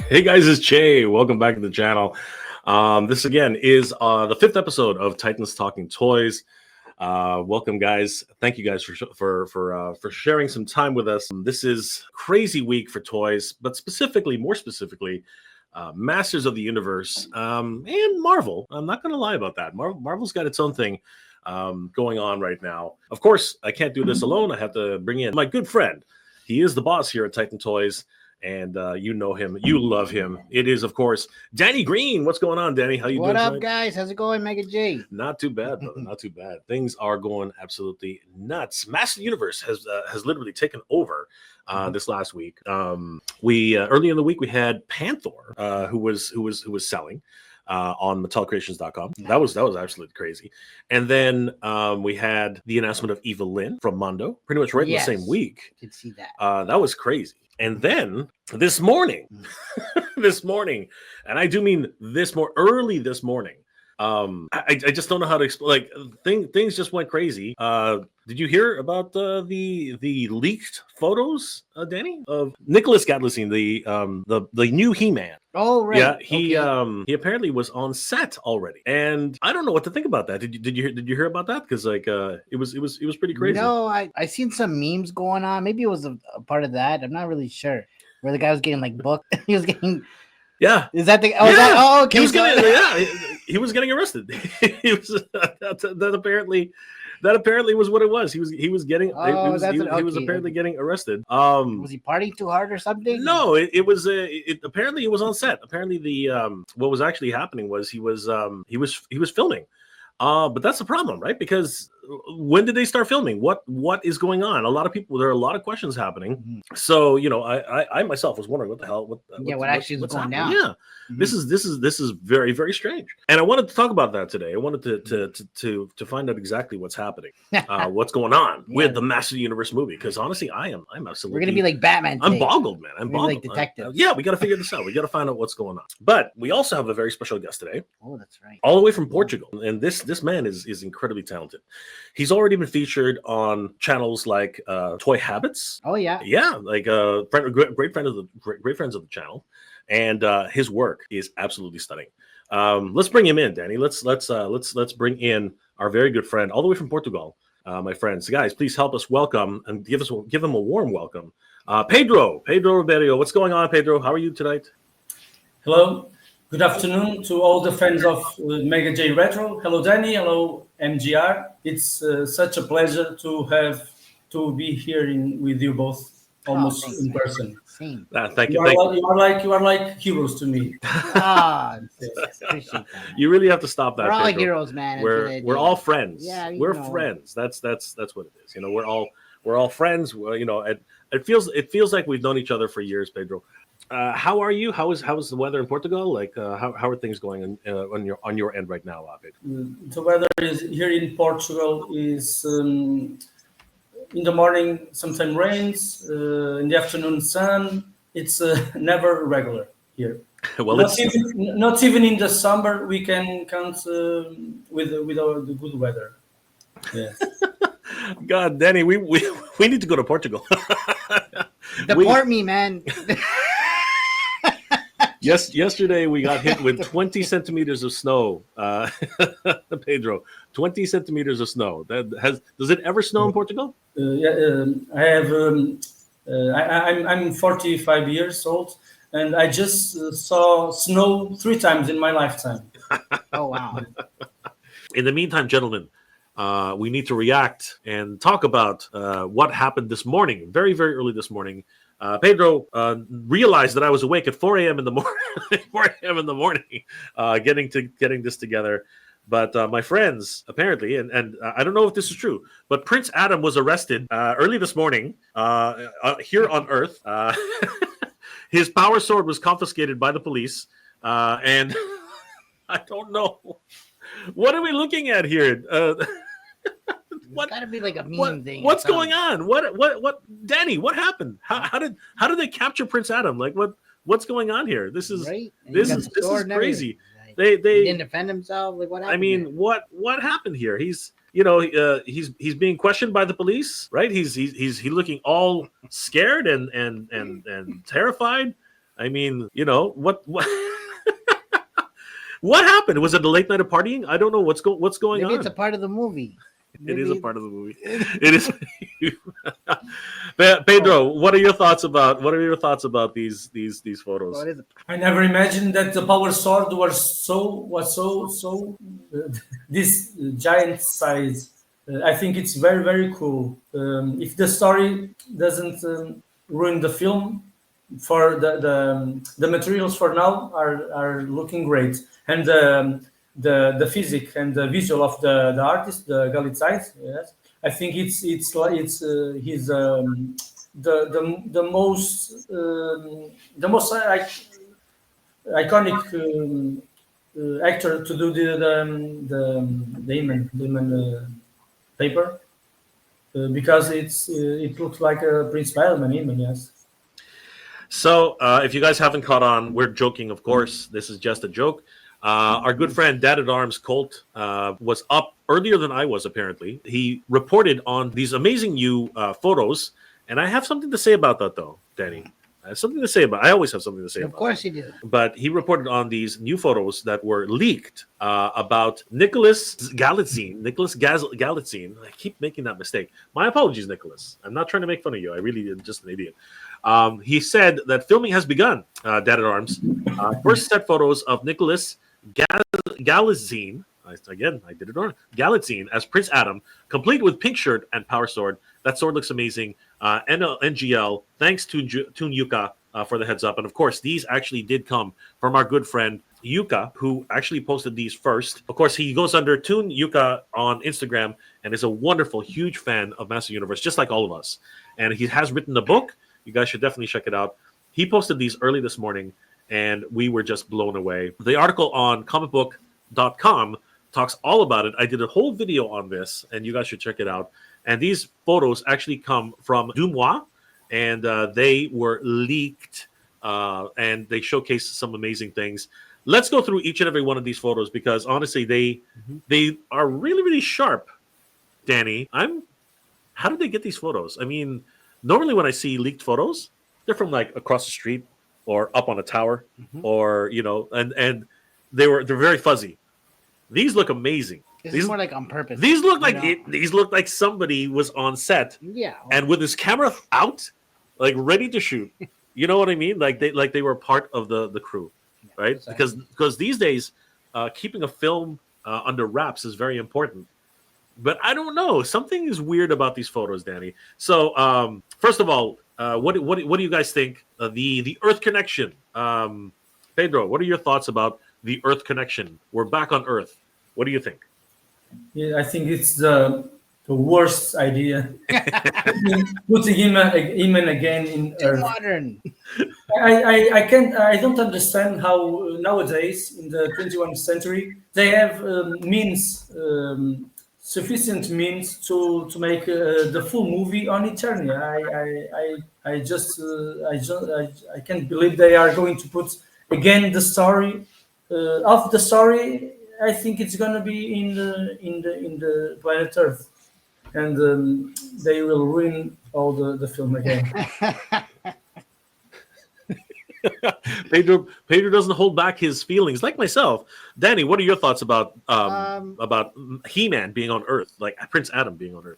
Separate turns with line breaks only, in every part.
Hey guys, it's Jay. Welcome back to the channel. This again is the 5th episode of Titans Talking Toys. Welcome, guys. Thank you guys for sharing some time with us. This is a crazy week for toys, but more specifically, Masters of the Universe and Marvel. I'm not going to lie about that. Marvel's got its own thing going on right now. Of course, I can't do this alone. I have to bring in my good friend. He is the boss here at Titan Toys. And you know him, you love him. It is, of course, Danny Green. What's going on, Danny? How you doing?
What up, guys? How's it going, Mega J?
Not too bad, brother. Not too bad. Things are going absolutely nuts. Master Universe has literally taken over this last week. We early in the week we had Panther, who was selling on MattelCreations.com. That was absolutely crazy. And then we had the announcement of Eva Lynn from Mondo, pretty much right in the same week.
Could see that.
That was crazy. And then this morning, and I do mean early this morning. I just don't know how to explain. Like things just went crazy. Did you hear about the leaked photos, Danny, of Nicholas Gatlisin, the new He-Man?
Oh right.
Yeah, he apparently was on set already, and I don't know what to think about that. Did you hear about that? Because it was pretty crazy.
No, I seen some memes going on. Maybe it was a part of that. I'm not really sure. Where the guy was getting like booked. He was getting.
Yeah.
Is that the? Oh, yeah. Okay.
He was getting arrested. He was that apparently was what it was. He was getting.
Oh,
he was apparently getting arrested.
Was he partying too hard or something?
No, it was apparently it was on set. Apparently the what was actually happening was he was filming. But that's the problem, right? Because when did they start filming? What is going on? There are a lot of questions happening. Mm-hmm. So I myself was wondering what the hell,
what actually was going down.
Yeah, mm-hmm. This is very, very strange. And I wanted to talk about that today. I wanted to find out exactly what's happening, what's going on with the Master Universe movie. Because honestly, I'm absolutely.
We're gonna be like Batman.
I'm boggled, man. I'm boggled.
Like detectives.
Yeah, we got to figure this out. We got to find out what's going on. But we also have a very special guest today.
Oh, that's right.
All the way from Portugal, and this man is incredibly talented. He's already been featured on channels like Toy Habits.
Oh yeah,
like great friends of the channel, and his work is absolutely stunning. Let's bring him in, Danny. Let's bring in our very good friend all the way from Portugal, my friends. Guys, please help us welcome and give him a warm welcome, Pedro Riberio. What's going on, Pedro? How are you tonight?
Hello. Good afternoon to all the fans of Mega J Retro. Hello, Danny. Hello, MGR. It's such a pleasure to be here with you both, almost in person.
Same.
Thank you.
You are like heroes to me.
You really have to stop that.
We're all
Pedro.
heroes, man.
We're all friends.
Yeah,
we're friends. That's what it is. We're all friends. It feels like we've known each other for years, Pedro. How are you? How is the weather in Portugal? Like, how are things going on your end right now, Pedro?
The weather is here in Portugal is in the morning sometimes rains, in the afternoon sun. It's never regular here.
Well,
not even in the summer we can count with the good weather. Yeah.
God, Danny, we need to go to Portugal.
Deport me, man.
Yesterday we got hit with 20 centimeters of snow, Pedro. 20 centimeters of snow. Does it ever snow in Portugal?
I have. I'm 45 years old, and I just saw snow 3 times in my lifetime.
Oh wow!
In the meantime, gentlemen, we need to react and talk about what happened this morning, very, very early this morning. Pedro realized that I was awake at 4 a.m. in the morning. 4 a.m. in the morning, getting this together. But my friends, apparently, and I don't know if this is true, but Prince Adam was arrested early this morning here on Earth. His power sword was confiscated by the police, and I don't know. What are we looking at here?
What gotta be like a meme thing.
What's going on? What Danny, what happened? How did they capture Prince Adam? Like what's going on here? This is
right?
This is crazy.
They didn't defend himself. Like what happened?
I mean,
here?
what happened here? He's he's being questioned by the police, right? He's looking all scared and terrified. I mean, what what happened? Was it the late night of partying? I don't know what's going
Maybe
on.
it's a part of the movie.
It is a part of the movie. It is. Pedro, what are your thoughts about these photos?
What is it?
I never imagined that the power sword was so this giant size. I think it's very very cool. If the story doesn't ruin the film, for the materials for now are looking great, and the physic and the visual of the artist, the Galitzais, yes, I think it's his the most iconic actor to do the Iman paper, because it looks like a Prince Spider-Man Iman, yes.
So, if you guys haven't caught on, we're joking, of course. This is just a joke. Our good friend Dad at Arms Colt was up earlier than I was, apparently. He reported on these amazing new photos, and I have something to say about that, though, Danny. I have something to say about. I always have something to say about.
Of course you do.
But he reported on these new photos that were leaked about Nicholas Galitzine. I keep making that mistake. My apologies, Nicholas. I'm not trying to make fun of you. I really am just an idiot. He said that filming has begun, Dad at Arms. First set photos of Nicholas Galitzine. Again, I did it wrong. Galitzine as Prince Adam, complete with pink shirt and power sword. That sword looks amazing. NGL, thanks to Toon Yuka for the heads up. And of course, these actually did come from our good friend Yuka, who actually posted these first. Of course, he goes under Toon Yuka on Instagram and is a wonderful, huge fan of Master Universe, just like all of us. And he has written a book. You guys should definitely check it out. He posted these early this morning, and we were just blown away. The article on comicbook.com talks all about it. I did a whole video on this, and you guys should check it out. And these photos actually come from Dumois, and they were leaked, and they showcase some amazing things. Let's go through each and every one of these photos, because honestly, they are really, really sharp. Danny, how did they get these photos? I mean, normally when I see leaked photos, they're from like across the street or up on a tower, or and they're very fuzzy. These look amazing.
This is more like on purpose.
These look like these look like somebody was on set, and with his camera out, like ready to shoot. You know what I mean? Like they were part of the crew, right? Exactly. Because these days, keeping a film under wraps is very important. But I don't know. Something is weird about these photos, Danny. So first of all, what do you guys think? The Earth connection, Pedro. What are your thoughts about the Earth connection? We're back on Earth. What do you think?
Yeah, I think it's the worst idea. Putting him again in Earth.
Modern.
I don't understand how nowadays in the 21st century they have sufficient means to make the full movie on Eternia. I can't believe they are going to put again the story of the story. I think it's gonna be in the planet Earth, and they will ruin all the film again.
Pedro doesn't hold back his feelings, like myself. Danny, what are your thoughts about He-Man being on Earth, like Prince Adam being on Earth?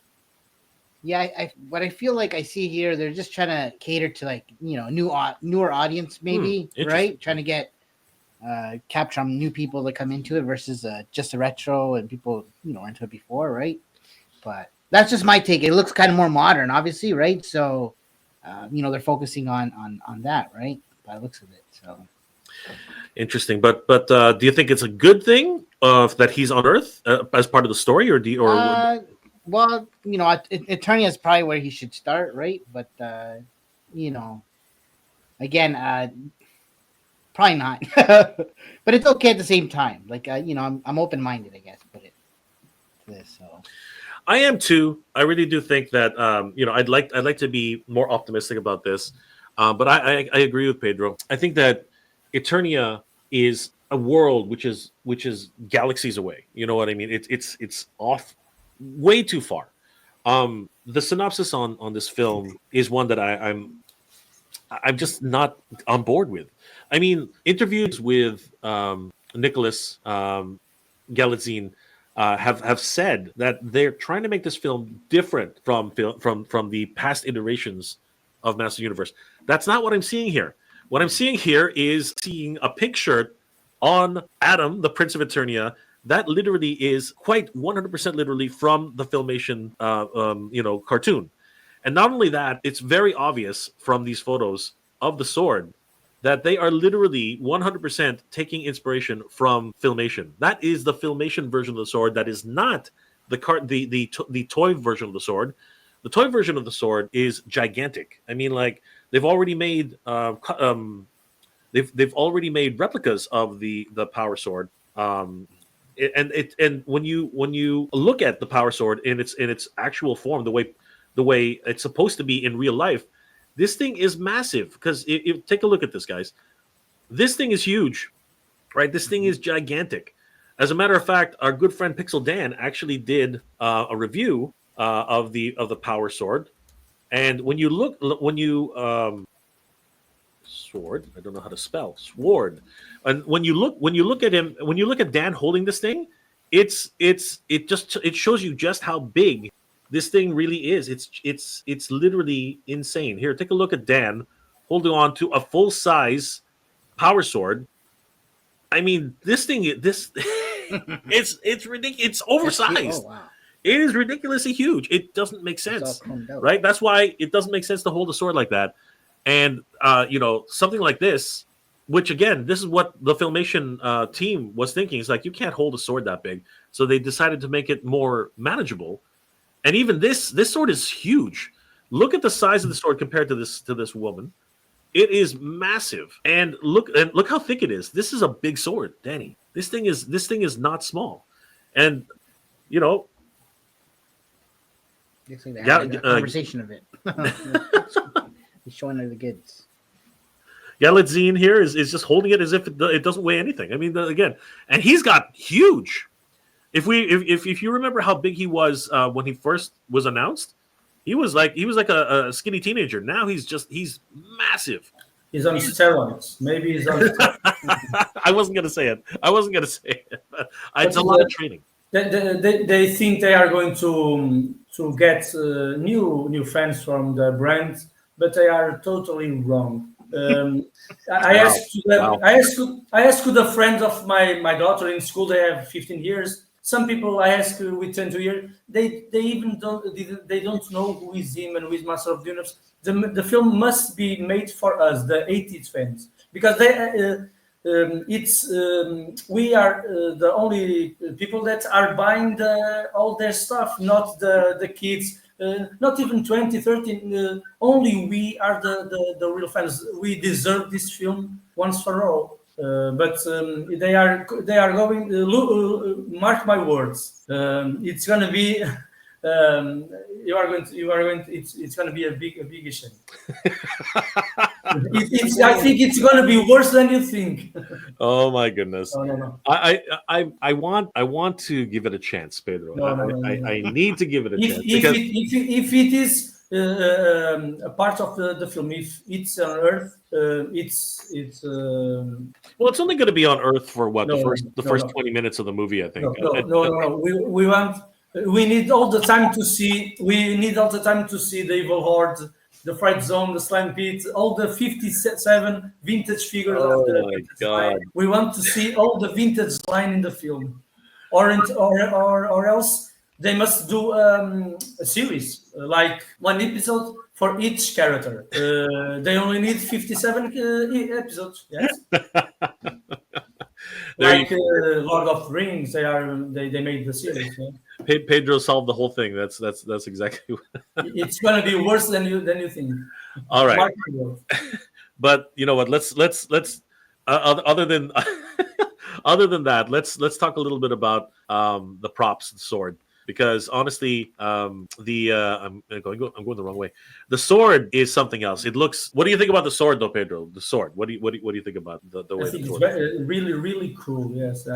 Yeah, what I feel like I see here, they're just trying to cater to newer audience, maybe, right? Trying to get capture new people that come into it versus just a retro and people into it before, right? But that's just my take. It looks kind of more modern, obviously, right? So they're focusing on that, right? By the looks of it. So
interesting. But do you think it's a good thing that he's on Earth as part of the story, or
well, Eternia is probably where he should start, right? But again, probably not. But it's okay at the same time. Like I'm open-minded, I guess. Put it to this. So
I am too. I really do think that I'd like to be more optimistic about this. But I agree with Pedro. I think that Eternia is a world which is galaxies away. You know what I mean? It's off way too far. The synopsis on this film is one that I'm just not on board with. I mean, interviews with Nicholas Galitzine have said that they're trying to make this film different from the past iterations of Master Universe. That's not what I'm seeing here. What I'm seeing here is seeing a pink shirt on Adam, the Prince of Eternia. That literally is quite 100% literally from the Filmation, cartoon. And not only that, it's very obvious from these photos of the sword that they are literally 100% taking inspiration from Filmation. That is the Filmation version of the sword. That is not the toy version of the sword. The toy version of the sword is gigantic. I mean, like they've already made they've already made replicas of the power sword. And when you look at the power sword in its actual form, the way it's supposed to be in real life, this thing is massive. Because if take a look at this, guys, this thing is huge, right? This thing is gigantic. As a matter of fact, our good friend Pixel Dan actually did a review of the power sword, and when you sword, I don't know how to spell sword, and when you look at Dan holding this thing, it shows you just how big this thing really is. It's literally insane. Here, take a look at Dan holding on to a full size power sword. I mean, this thing, it's ridiculous. It's oversized.
Oh, wow.
It is ridiculously huge. It doesn't make sense, right? That's why it doesn't make sense to hold a sword like that. And something like this, which again, this is what the Filmation team was thinking. It's like, you can't hold a sword that big, so they decided to make it more manageable. And even this sword is huge. Look at the size of the sword compared to this woman. It is massive, and look how thick it is. This is a big sword, Danny. This thing is not small, and
They're having a conversation of it. He's showing her the goods.
Galitzine here is just holding it as if it doesn't weigh anything. I mean, again, and he's got huge. If you remember how big he was when he first was announced, he was like a skinny teenager. Now he's massive.
He's on steroids. Maybe he's on steroids.
I wasn't gonna say it. It's a lot of training.
They think they are going to get new fans from the brand, but they are totally wrong. I asked the friends of my daughter in school. They have 15 years. Some people I ask with 22 years, they don't know who is him and who is Master of the Universe. The film must be made for us, the 80s fans, because we are the only people that are buying all their stuff, not the kids, not even 20, 30. Only we are the real fans. We deserve this film once for all. But they are going. Mark my words. It's gonna be. It's gonna be a big issue. I think it's gonna be worse than you think.
Oh my goodness!
No.
I want to give it a chance, Pedro.
No.
I need to give it a chance.
If it is a part of the film, if it's on Earth, it's
well, it's only going to be on Earth for what the first 20 minutes of the movie, I think.
No. We need all the time to see. We need all the time to see the Evil Horde, the Fright Zone, the Slime Pit, all the 57 vintage figures of the vintage line. We want to see all the vintage line in the film, or else they must do a series, like one episode for each character. They only need 57 episodes. Yes. Like Lord of the Rings, they made the series. Yeah?
Pedro solved the whole thing. That's exactly.
It's gonna be worse than you think.
All right, but you know what? Let's other than that, let's talk a little bit about the props, the sword. Because honestly, I'm going the wrong way. The sword is something else. It looks. What do you think about the sword, though, Pedro? The sword. What do you think about the way?
I think it's really, really cool. Yes,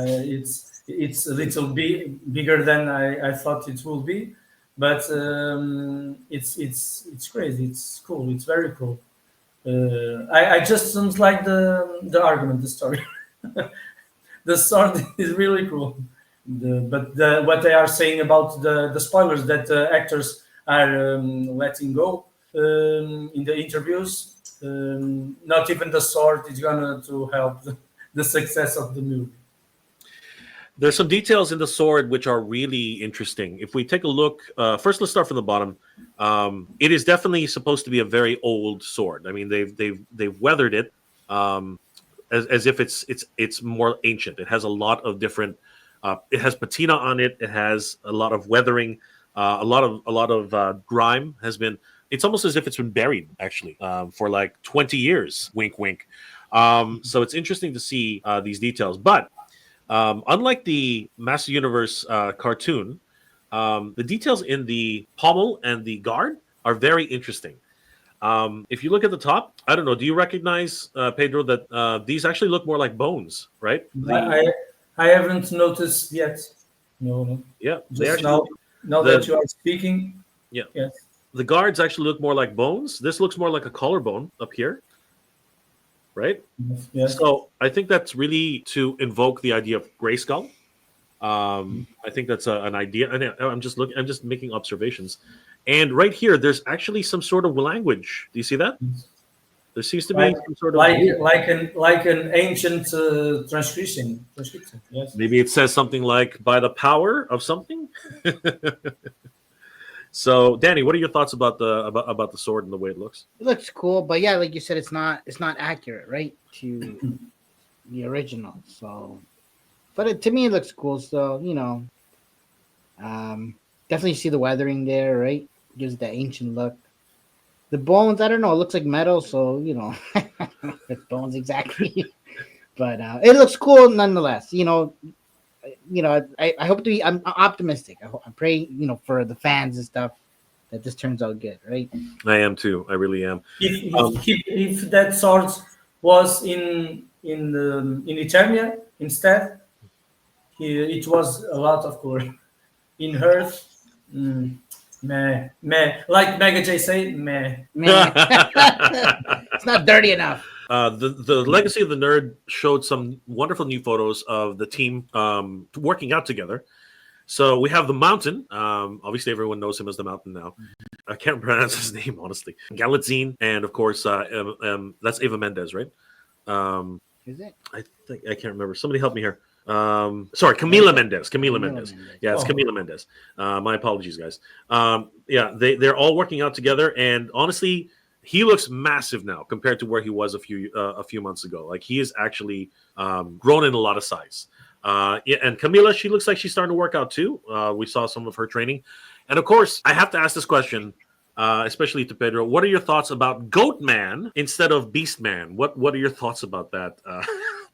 it's a little bit bigger than I thought it would be, but it's crazy. It's cool. It's very cool. I just don't like the argument, the story. The sword is really cool. What they are saying about the spoilers that actors are letting go in the interviews, not even the sword is gonna to help the success of the movie.
There's some details in the sword which are really interesting. If we take a look, first let's start from the bottom. It is definitely supposed to be a very old sword. I mean, they've weathered it as if it's more ancient. It has a lot of different. It has patina on it. It has a lot of weathering. A lot of grime has been. It's almost as if it's been buried actually for like 20 years. Wink, wink. So it's interesting to see these details, but. Unlike the Master Universe cartoon, the details in the pommel and the guard are very interesting. If you look at the top, I don't know, do you recognize, Pedro, that these actually look more like bones, right?
I haven't noticed yet. No.
Yeah, they
Just
actually,
now that you are speaking.
Yeah.
Yes.
The guards actually look more like bones. This looks more like a collarbone up here. Right?
Yes.
So I think that's really to invoke the idea of Grayskull. I think that's an idea, and I'm just making observations. And right here, there's actually some sort of language. Do you see that? There seems to be some sort of
like an ancient transcription. Yes.
Maybe it says something like "by the power of something." So, Danny, what are your thoughts about the sword and the way it looks?
It looks cool, but yeah, like you said, it's not accurate, right, to the original. So, but to me, it looks cool. So definitely see the weathering there, right? Gives the ancient look. The bones, I don't know. It looks like metal, so it's bones exactly. But it looks cool nonetheless. I hope to be. I'm optimistic. I'm praying, for the fans and stuff, that this turns out good, right?
I am too. I really am.
If that sword was in Eternia instead, it was a lot of color. In Earth, meh. Like Mega J say, meh.
It's not dirty enough.
The Legacy of the Nerd showed some wonderful new photos of the team working out together. So we have the Mountain. Obviously, everyone knows him as the Mountain now. I can't pronounce his name, honestly. Galatzine, and of course, that's Eva Mendes, right?
Is it?
I can't remember. Somebody help me here. Sorry, Camila Mendes. Camila Mendes. Yeah, it's Camila Mendes. My apologies, guys. Yeah, they're all working out together, and honestly, he looks massive now compared to where he was a few months ago. Like, he is actually grown in a lot of size. Yeah, and Camila, she looks like she's starting to work out too. We saw some of her training, and of course, I have to ask this question, especially to Pedro. What are your thoughts about Goat Man instead of Beast Man? What are your thoughts about that,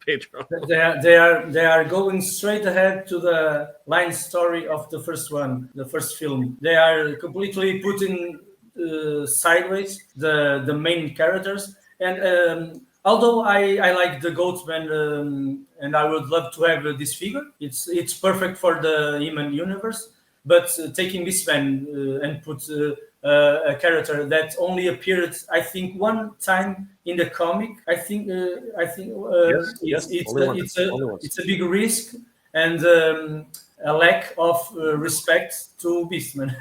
Pedro?
They are going straight ahead to the line story of the first one, the first film. They are completely putting sideways the main characters, and although I like the Goatman, and I would love to have this figure, it's perfect for the human universe. But taking this man and put a character that only appeared, I think, one time in the comic. I think it's a big risk and a lack of respect to Beastman.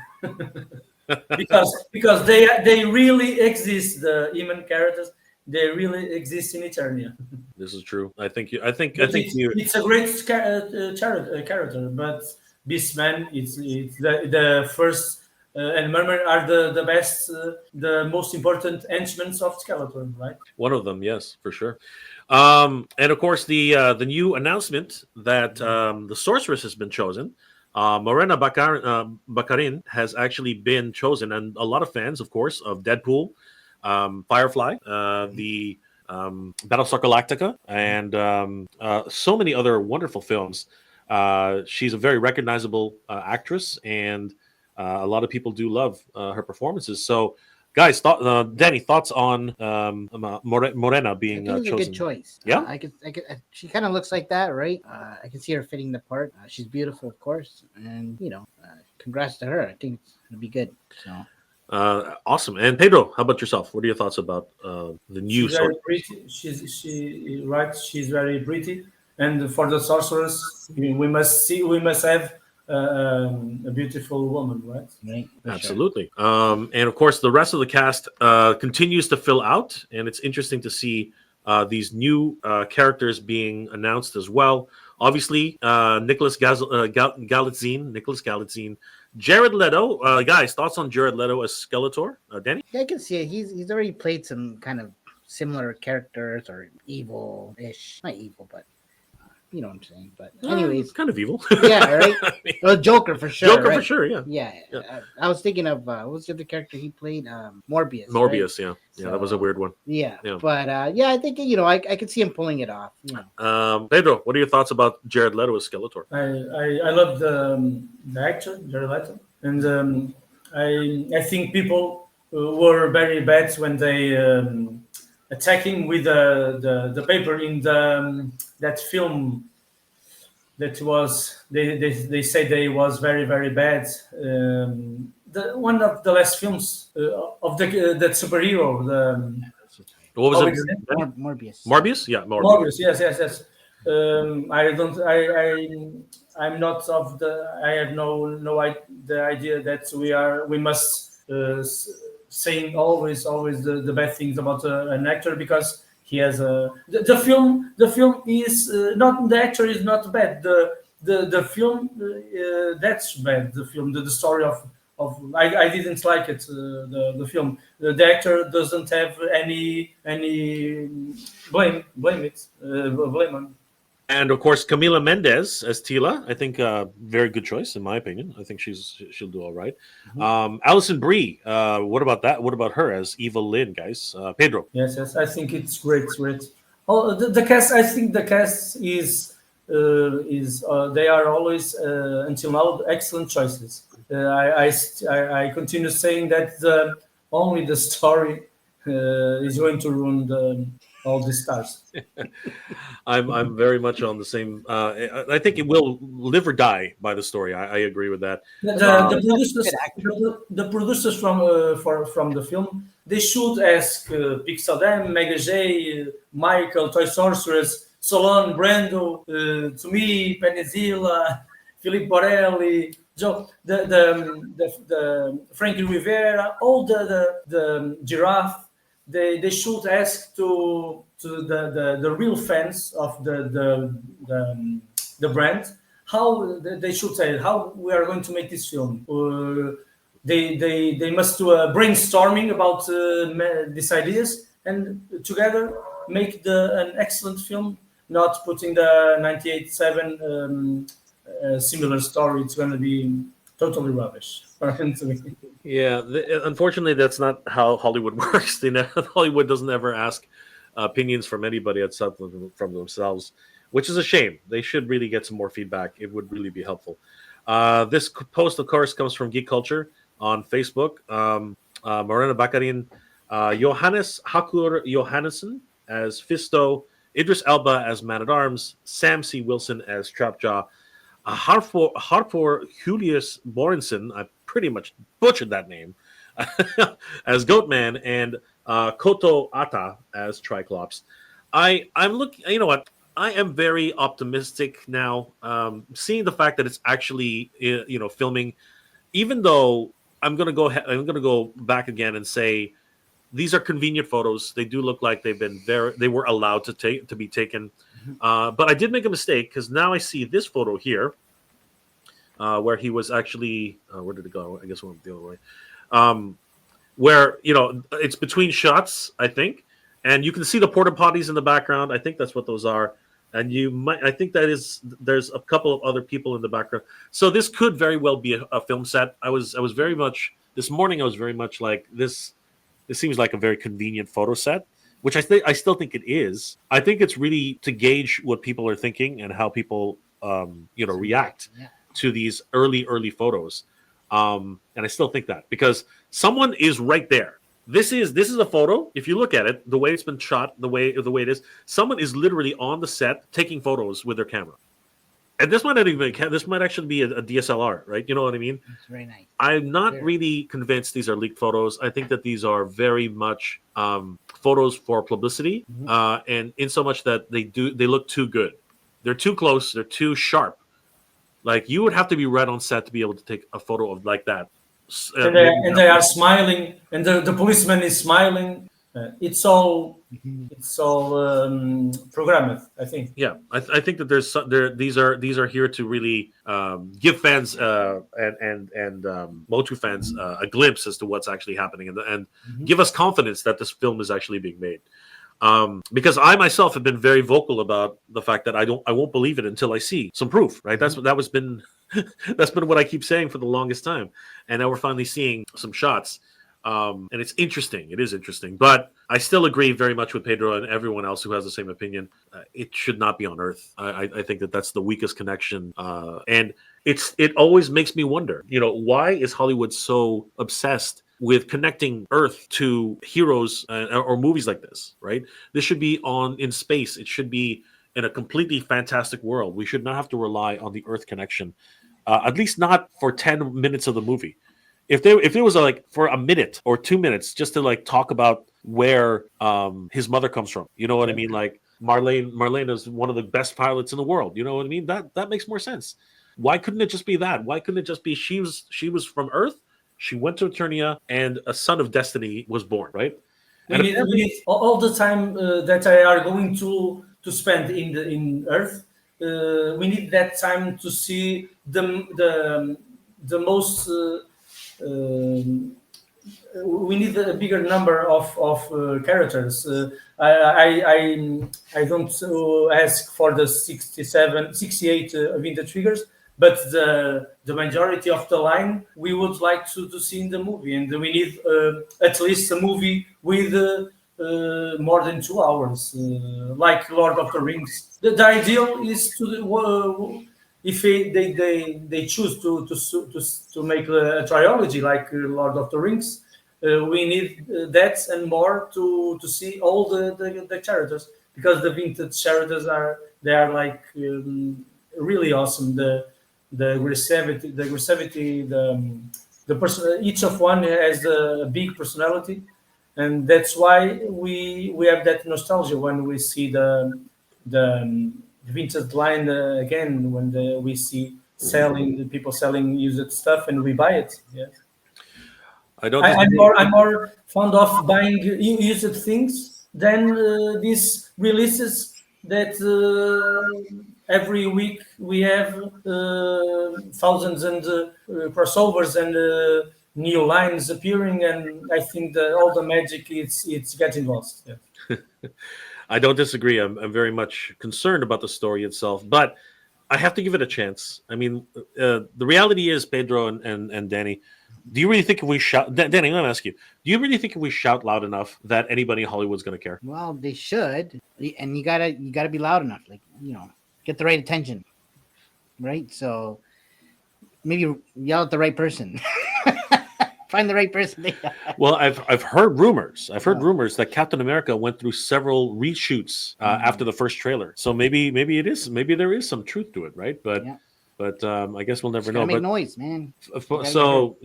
because they really exist, the human characters. They really exist in Eternia.
This is true. I think you.
It's a great character, but Beastman, it's the first, and Murmur are the best, the most important henchmen of Skeletor, right?
One of them, yes, for sure. And of course, the new announcement that the sorceress has been chosen. Morena Baccarin has actually been chosen, and a lot of fans, of course, of Deadpool, Firefly, the Battlestar Galactica, and so many other wonderful films. She's a very recognizable actress, and a lot of people do love her performances. So, guys, Danny, thoughts on Morena being chosen?
A good choice.
Yeah,
I could. She kind of looks like that, right? I can see her fitting the part. She's beautiful, of course, and congrats to her. I think it's gonna be good. So,
Awesome. And Pedro, how about yourself? What are your thoughts about the new
She's very
sword?
pretty. She right. She's very pretty. And for the sorceress, we must see. We must have a beautiful woman, right?
Right. For sure.
Absolutely. And of course, the rest of the cast continues to fill out, and it's interesting to see these new characters being announced as well. Obviously, Nicholas Galitzine, Jared Leto. Guys, thoughts on Jared Leto as Skeletor? Danny?
Yeah, I can see it. He's already played some kind of similar characters or evil-ish. Not evil, but you know what I'm saying. But anyways,
kind of evil.
yeah, right. Well, Joker for sure.
Joker
right?
for sure. Yeah.
Yeah. I was thinking of what was the other character he played? Morbius.
Morbius.
Right?
Yeah, that was a weird one.
Yeah.
Yeah.
But I think I could see him pulling it off. You know.
Pedro, what are your thoughts about Jared Leto as Skeletor?
I love the actor Jared Leto, and I think people were very bad when they attack him with the paper in that film that was they say they was very very bad. One of the last films of that superhero.
What was
Morbius.
it?
Morbius.
Morbius? Yeah,
Morbius. Yes. I don't. I'm not of the. I have the idea that we must saying always the bad things about an actor because he has the film. The film is not the actor is not bad. The film that's bad. The film the story of I didn't like it. The film the actor doesn't have any blame on.
And of course, Camila Mendes as Tila. I think very good choice in my opinion. I think she'll do all right. Alison Brie. What about that? What about her as Eva Lynn, guys? Pedro.
Yes. I think it's great. Oh, the cast. I think the cast is they are always until now excellent choices. I continue saying that only the story is going to ruin all the stars.
I'm very much on the same. I think it will live or die by the story. I agree with that.
The producers from the film they should ask Pixel Mega J, Michael, Toy Sorceress, Solon, Brando, to me, Penizilla, Philippe Borelli, Joe, the Frankie Rivera, all the giraffe. They should ask to the real fans of the brand how they should say how we are going to make this film. They must do a brainstorming about these ideas and together make an excellent film. Not putting the 98.7 similar story. It's going to be totally rubbish.
Yeah, unfortunately, that's not how Hollywood works. Hollywood doesn't ever ask opinions from anybody except from themselves, which is a shame. They should really get some more feedback. It would really be helpful. This post, of course, comes from Geek Culture on Facebook. Morena Bakarin, Johannes Hakur Johannesson as Fisto, Idris Elba as Man-at-Arms, Sam C. Wilson as Trapjaw, Harfor Julius Borenson, I pretty much butchered that name, as Goatman, and Koto Ata as Triclops. I'm looking, you know what? I am very optimistic now, seeing the fact that it's actually, filming, even though I'm going to go back again and say, these are convenient photos. They do look like they were allowed to be taken. But I did make a mistake because now I see this photo here, where he was actually where did it go? I guess it went the other way. Where it's between shots, I think, and you can see the porta potties in the background. I think that's what those are, and I think there's a couple of other people in the background. So this could very well be a film set. I was very much this morning. I was very much like this. This seems like a very convenient photo set, which I still think it is. I think it's really to gauge what people are thinking and how people, react to these early photos. And I still think that because someone is right there. This is a photo. If you look at it, the way it's been shot, the way it is, someone is literally on the set taking photos with their camera. And this might not even this might actually be a DSLR, right? You know what I mean?
It's very nice.
I'm not really convinced these are leaked photos. I think that these are very much photos for publicity, and in so much that they look too good. They're too close. They're too sharp. Like you would have to be right on set to be able to take a photo of like that.
And they are smiling, and the policeman is smiling. It's all programmed, I think.
Yeah, I think that these are here to really give fans and MOTU fans a glimpse as to what's actually happening and give us confidence that this film is actually being made. Because I myself have been very vocal about the fact that I won't believe it until I see some proof. Right? That's been what I keep saying for the longest time, and now we're finally seeing some shots. And it's interesting. It is interesting. But I still agree very much with Pedro and everyone else who has the same opinion. It should not be on Earth. I think that that's the weakest connection. And it always makes me wonder, why is Hollywood so obsessed with connecting Earth to heroes or movies like this, right? This should be in space. It should be in a completely fantastic world. We should not have to rely on the Earth connection, at least not for 10 minutes of the movie. If it was like for a minute or 2 minutes just to like talk about where his mother comes from, you know what I mean? Like Marlene is one of the best pilots in the world. You know what I mean? That makes more sense. Why couldn't it just be that? Why couldn't it just be she was from Earth, she went to Eternia, and a son of destiny was born, right?
We need all the time that I are going to spend in Earth. We need that time to see the most. We need a bigger number of characters. I don't ask for the 68 vintage figures, but the majority of the line we would like to see in the movie, and we need at least a movie with more than 2 hours, like Lord of the Rings. The ideal is to if they choose to make a trilogy like Lord of the Rings, we need that and more to see all the characters, because the vintage characters are like really awesome. The aggressivity, the person, each of one has a big personality, and that's why we have that nostalgia when we see the vintage line again, when we see people selling used stuff and we buy it. Yes. I'm more fond of buying used things than these releases that every week we have thousands and crossovers and new lines appearing, and I think that all the magic it's getting lost. Yeah.
I don't disagree. I'm very much concerned about the story itself, but I have to give it a chance. I mean, the reality is, Pedro and Danny, do you really think if we shout, Danny, I'm going to ask you, do you really think if we shout loud enough that anybody in Hollywood's going to care?
Well, they should, and you gotta be loud enough, like, get the right attention, right? So maybe yell at the right person. Find the right person.
Well, I've heard rumors. I've heard rumors that Captain America went through several reshoots after the first trailer. So maybe there is some truth to it, right? But I guess we'll never know.
Make noise, man.
So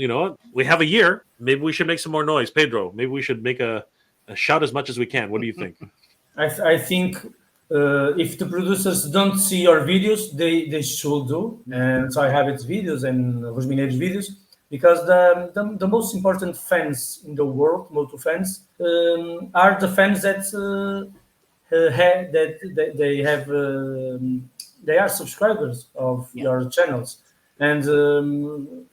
we have a year. Maybe we should make some more noise, Pedro. Maybe we should make a shout as much as we can. What do you think?
I think if the producers don't see your videos, they should do. And so I have its videos and Rosmineiro's videos. Because the most important fans in the world, MOTU fans, are the fans that they are subscribers of your channels. And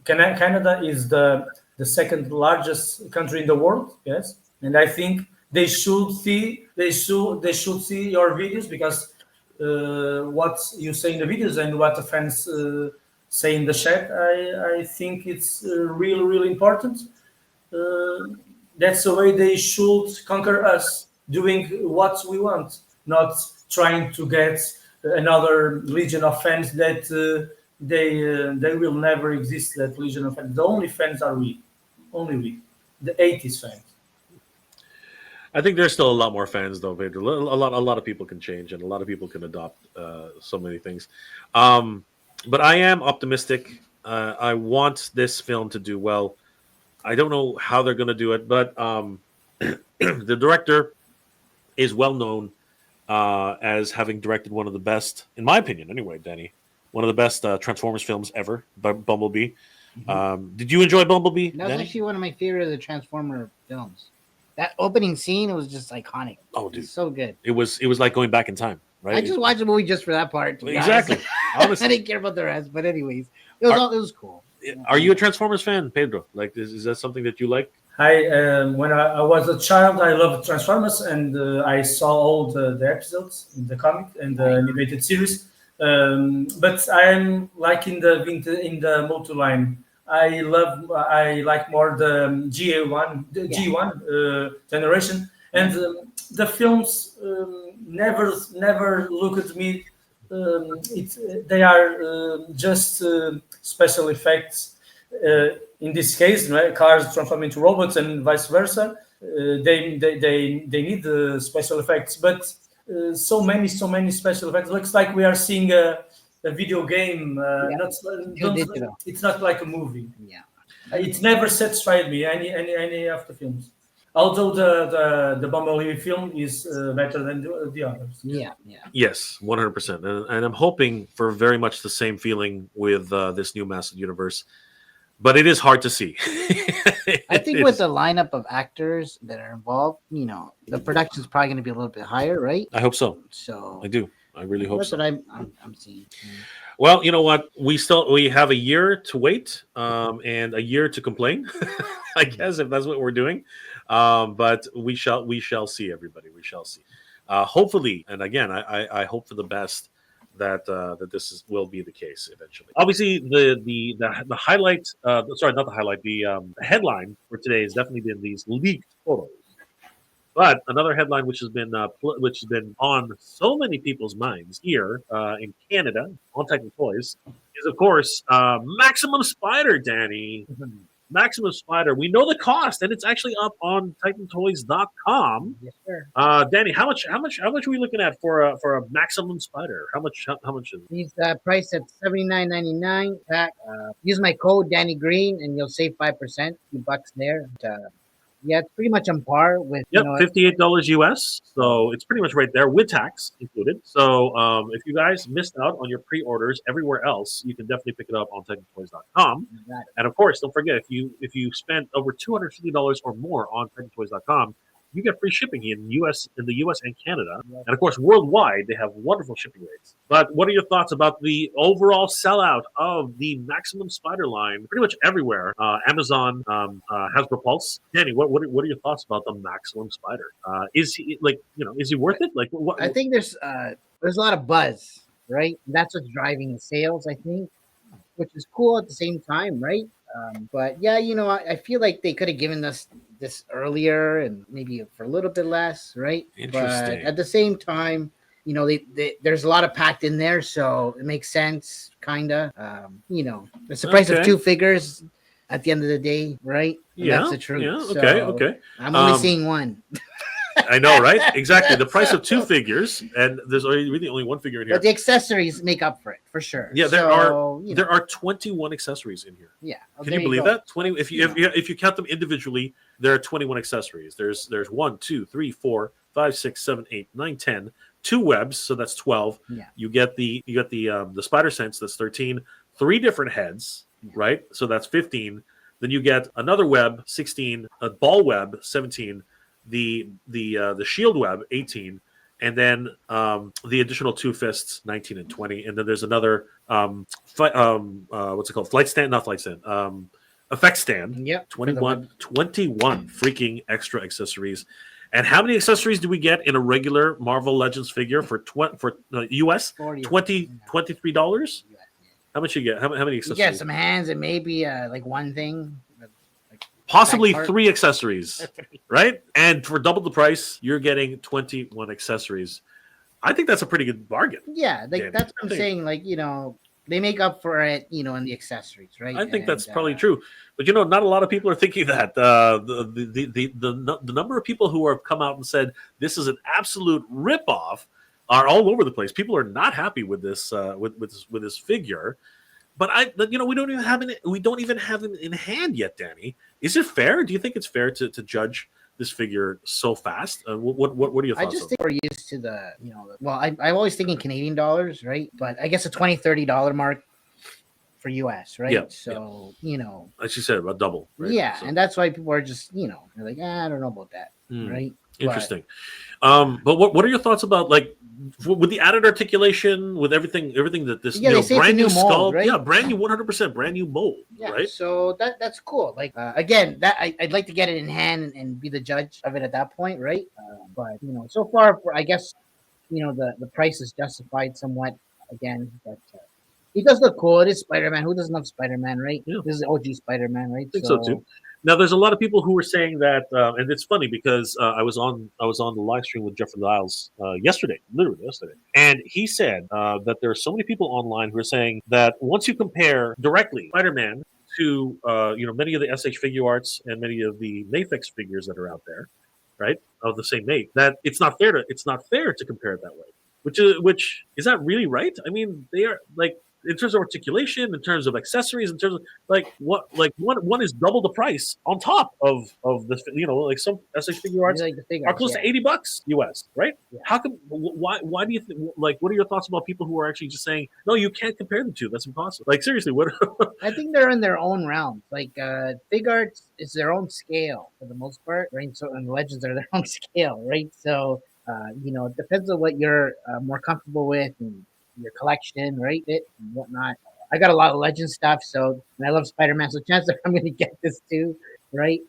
Canada is the second largest country in the world, yes. And I think they should see your videos, because what you say in the videos and what the fans say in the chat, I think it's really, really important. That's the way they should conquer us, doing what we want, not trying to get another legion of fans that they will never exist. That legion of fans, the only fans are we, the 80s fans.
I think there's still a lot more fans, though, Pedro. A lot of people can change, and a lot of people can adopt so many things. But I am optimistic. I want this film to do well. I don't know how they're going to do it, but the director is well known as having directed one of the best, in my opinion, anyway, Danny, one of the best Transformers films ever, Bumblebee. Did you enjoy Bumblebee?
That was
Danny?
actually one of my favorite of the Transformer films. That opening scene was just iconic.
Oh, dude,
it's so good.
It was like going back in time, right?
I just watched the movie just for that part.
Exactly.
Honestly, I didn't care about the rest, but anyways, it was cool.
Are you a Transformers fan, Pedro? Like, is that something that you like?
When I was a child, I loved Transformers, and I saw all the episodes in the comic and the animated series. But I'm like in the MOTU line. I like more the G1 generation, and the films never look at me. They are just special effects. In this case, right, cars transform into robots and vice versa. They need the special effects, but so many special effects. Looks like we are seeing a video game. It's not like a movie.
Yeah,
It never satisfied me any of the films. Although the Bumblebee film is better than the others.
Yeah.
Yes, 100%. And I'm hoping for very much the same feeling with this new Massive Universe. But it is hard to see.
I think with the lineup of actors that are involved, the production's probably going to be a little bit higher, right?
I hope so.
So
I do. I really hope
that's
so.
what I'm seeing.
Well, you know what? We have a year to wait, and a year to complain. I guess if that's what we're doing, but we shall see, everybody. We shall see. Hopefully, and again, I hope for the best that this will be the case eventually. Obviously, the highlight. Sorry, not the highlight. The headline for today has definitely been these leaked photos. But another headline which has been on so many people's minds here in Canada on Titan Toys is, of course, Maximum Spider, Danny. Maximum Spider. We know the cost, and it's actually up on TitanToys.com.
Yes, sir.
Danny, how much are we looking at for a Maximum Spider? How much is it?
He's priced at $79.99. Use my code Danny Green, and you'll save 5%, $2 there. Yeah, it's pretty much on par with
$58 US. So it's pretty much right there with tax included. So if you guys missed out on your pre-orders everywhere else, you can definitely pick it up on TitanToys.com. And of course, don't forget, if you spend over $250 or more on TitanToys.com, you get free shipping in the U.S. and Canada, and of course worldwide. They have wonderful shipping rates. But what are your thoughts about the overall sellout of the Maximum Spider line? Pretty much everywhere. Amazon, Hasbro Pulse. Danny, what are your thoughts about the Maximum Spider? Is he is he worth it? Like, what?
I think there's a lot of buzz, right? That's what's driving the sales, I think, which is cool at the same time, right? But yeah, I feel like they could have given us this earlier and maybe for a little bit less, right?
Interesting.
But at the same time, there's a lot of packed in there, so it makes sense, kinda. It's the price of two figures at the end of the day, right?
Yeah,
that's the truth.
Yeah. Okay.
I'm only seeing one.
I know, right? Exactly. The price of two figures, and there's really only one figure in here.
But the accessories make up for it, for sure.
Yeah, there are 21 accessories in here.
Yeah.
Can you believe that? 20. If you count them individually, there are 21 accessories. There's 1, 2, 3, 4, 5, 6, 7, 8, 9, 10. 2 webs, so that's 12.
Yeah.
You get the Spider Sense, that's 13. 3 different heads, right? So that's 15. Then you get another web, 16. A ball web, 17. The shield web, 18, and then the additional 2 fists, 19 and 20, and then there's another what's it called? Effect stand.
Yep.
21 freaking extra accessories. And how many accessories do we get in a regular Marvel Legends figure for US? $23? How much you get? How many accessories?
You get some hands and maybe like one thing.
Possibly 3 accessories, right? And for double the price, you're getting 21 accessories. I think that's a pretty good bargain.
Yeah, that's what I'm saying. Like, they make up for it, in the accessories, right?
I think that's probably true. But not a lot of people are thinking that. The number of people who have come out and said this is an absolute ripoff are all over the place. People are not happy with this with this figure. But we don't even have it in hand yet, Danny. Is it fair? Do you think it's fair to judge this figure so fast? What are your thoughts?
I just think we're used to the, I'm always thinking Canadian dollars, right? But I guess a $20-$30 mark for US, right?
Yeah,
so,
as you said, about double. Right?
Yeah,
so.
And that's why people are just, they're like, I don't know about that, right?
Interesting. But what are your thoughts about, like, with the added articulation, with everything that this
brand new
skull,
mold, right?
brand new 100% brand new mold, right?
So that's cool. Like again, that I'd like to get it in hand and be the judge of it at that point, right? But so far, I guess the price is justified somewhat. Again, but he does look cool. It is Spider-Man. Who doesn't love Spider-Man, right?
Yeah.
This is OG Spider-Man, right?
I think so too. Now, there's a lot of people who were saying that, and it's funny because I was on the live stream with Jeffrey Lyles literally yesterday, and he said that there are so many people online who are saying that once you compare directly Spider-Man to many of the SH Figure Arts and many of the Mafex figures that are out there, right, of the same make, that it's not fair to compare it that way. Which is that really right? I mean, they are like, in terms of articulation, in terms of accessories, in terms of one is double the price on top of the like some SH Figure Arts are close to $80 US, right? Yeah. How come? Why do you think? Like, what are your thoughts about people who are actually just saying, no, you can't compare the two? That's impossible. Like, seriously, what?
I think they're in their own realm. Like, Fig Arts is their own scale for the most part, right? So, and Legends are their own scale, right? So, it depends on what you're more comfortable with and your collection, right? It and whatnot. I got a lot of Legend stuff, and I love Spider-Man, so chances are I'm going to get this too, right?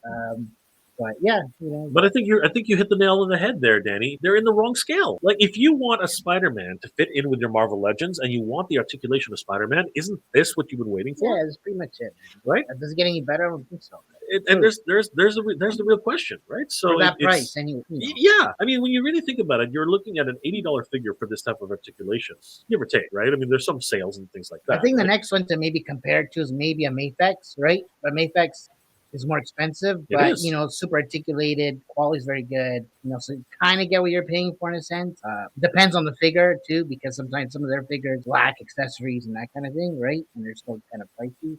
But yeah,
But I think you hit the nail on the head there, Danny. They're in the wrong scale. Like, if you want a Spider-Man to fit in with your Marvel Legends and you want the articulation of Spider-Man, isn't this what you've been waiting for?
Yeah, that's pretty much it,
right?
Does it get any better? I don't think so.
And there's the real question, right? So
for that price, anyway.
Yeah, I mean, when you really think about it, you're looking at an $80 figure for this type of articulations, give or take, right? I mean, there's some sales and things like that.
I think the next one to maybe compare it to is maybe a Mafex, right? But Mafex is more expensive, but super articulated, quality is very good. So you kind of get what you're paying for in a sense. Depends on the figure too, because sometimes some of their figures lack accessories and that kind of thing, right? And they're still kind of pricey.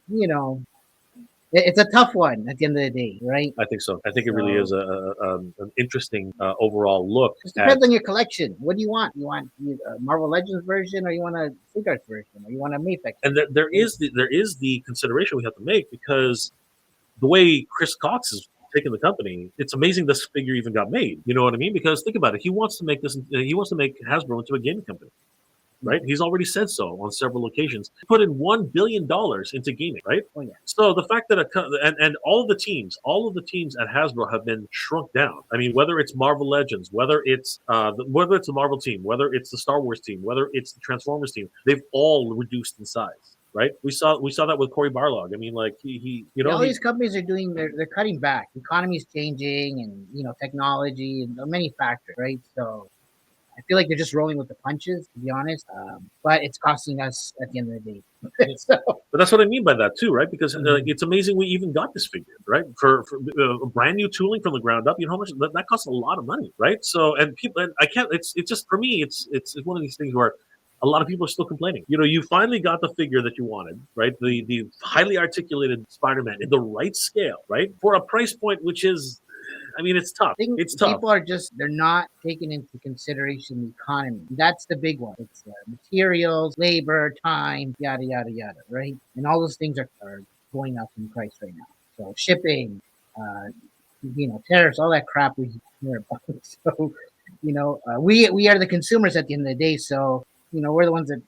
It's a tough one at the end of the day, right?
I think so. I think it really is an interesting overall look.
It depends on your collection. What do you want? You want a Marvel Legends version, or you want a Fig Arts version, or you want a Mafex?
And there is the consideration we have to make, because the way Chris Cox is taking the company, it's amazing this figure even got made. You know what I mean? Because think about it. He wants to make Hasbro into a gaming company, right? He's already said so on several occasions. He put in $1 billion into gaming, right?
Oh yeah.
So the fact that and all of the teams at Hasbro have been shrunk down. I mean, whether it's Marvel Legends, whether it's the Marvel team, whether it's the Star Wars team, whether it's the Transformers team, they've all reduced in size. Right, we saw that with Cory Barlog. I mean, like all
these companies are doing, they're cutting back. The economy is changing, and technology and many factors, right? So I feel like they're just rolling with the punches, to be honest. But it's costing us at the end of the day.
But that's what I mean by that too, right? Because it's amazing we even got this figure, right? For brand new tooling from the ground up. You know how much that costs? A lot of money, right? So, and people, I can't. It's just, for me, it's one of these things where a lot of people are still complaining. You finally got the figure that you wanted, right? The highly articulated Spider-Man in the right scale, right? For a price point which is, I mean, it's tough. It's tough.
People are they're not taking into consideration the economy. That's the big one. It's materials, labor, time, yada, yada, yada, right? And all those things are going up in price right now. So shipping, tariffs, all that crap we hear about. So, we are the consumers at the end of the day. So, we're the ones that,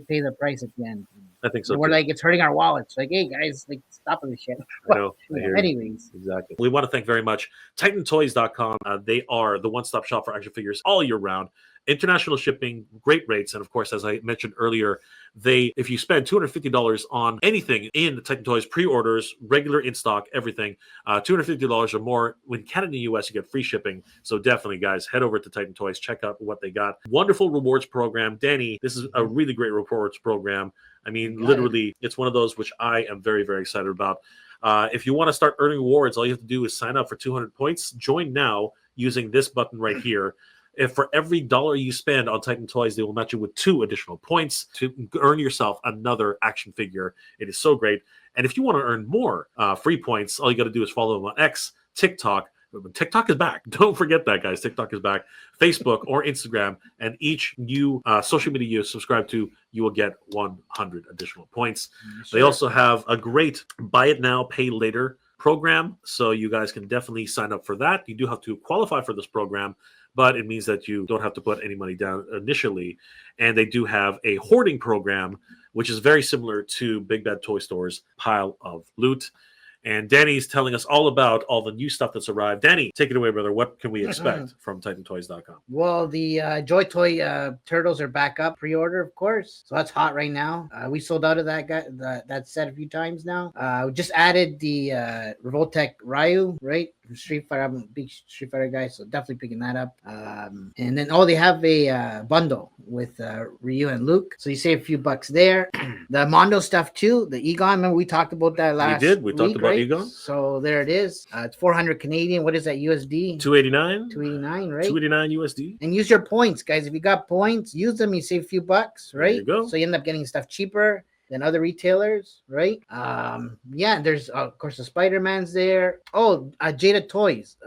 pay the price at the end.
I think so.
We're like, it's hurting our wallets. Like, hey guys, like, stop with this shit.
I know.
Anyways.
Exactly. We want to thank very much TitanToys.com. They are the one-stop shop for action figures all year round. International shipping, great rates, and of course, as I mentioned earlier, if you spend $250 on anything in the Titan Toys pre-orders, regular in stock, everything, $250 or more, when Canada and US, you get free shipping. So definitely, guys, head over to Titan Toys, check out what they got. Wonderful rewards program. Danny, this is a really great rewards program. I mean, literally, it's one of those which I am very, very excited about. If you want to start earning rewards, all you have to do is sign up for 200 points. Join now using this button right here. if for every dollar you spend on Titan Toys, they will match you with 2 additional points to earn yourself another action figure. It is so great. And if you want to earn more free points, all you got to do is follow them on X, TikTok. TikTok is back. Don't forget that, guys. TikTok is back. Facebook or Instagram, and each new social media you subscribe to, you will get 100 additional points. Sure. They also have a great buy it now, pay later program, so you guys can definitely sign up for that. You do have to qualify for this program, but it means that you don't have to put any money down initially. And they do have a hoarding program, which is very similar to Big Bad Toy Store's Pile of Loot. And Danny's telling us all about all the new stuff that's arrived. Danny, take it away, brother. What can we expect from TitanToys.com?
Well, the Joy Toy turtles are back up, pre-order, of course. So that's hot right now. We sold out of that set a few times now. We just added the Revoltech Ryu, right? Street Fighter. I'm a big Street Fighter guy, so definitely picking that up. And then they have a bundle with Ryu and Luke, so you save a few bucks there. The Mondo stuff too, the Egon. Remember we talked about that last week. We talked about Egon. So there it is. It's 400 Canadian. What is that USD?
289.
289, right?
289 USD.
And use your points, guys. If you got points, use them. You save a few bucks, right? There you go. So you end up getting stuff cheaper than other retailers, right? Yeah, there's of course the Spider-Man's there. Jada Toys,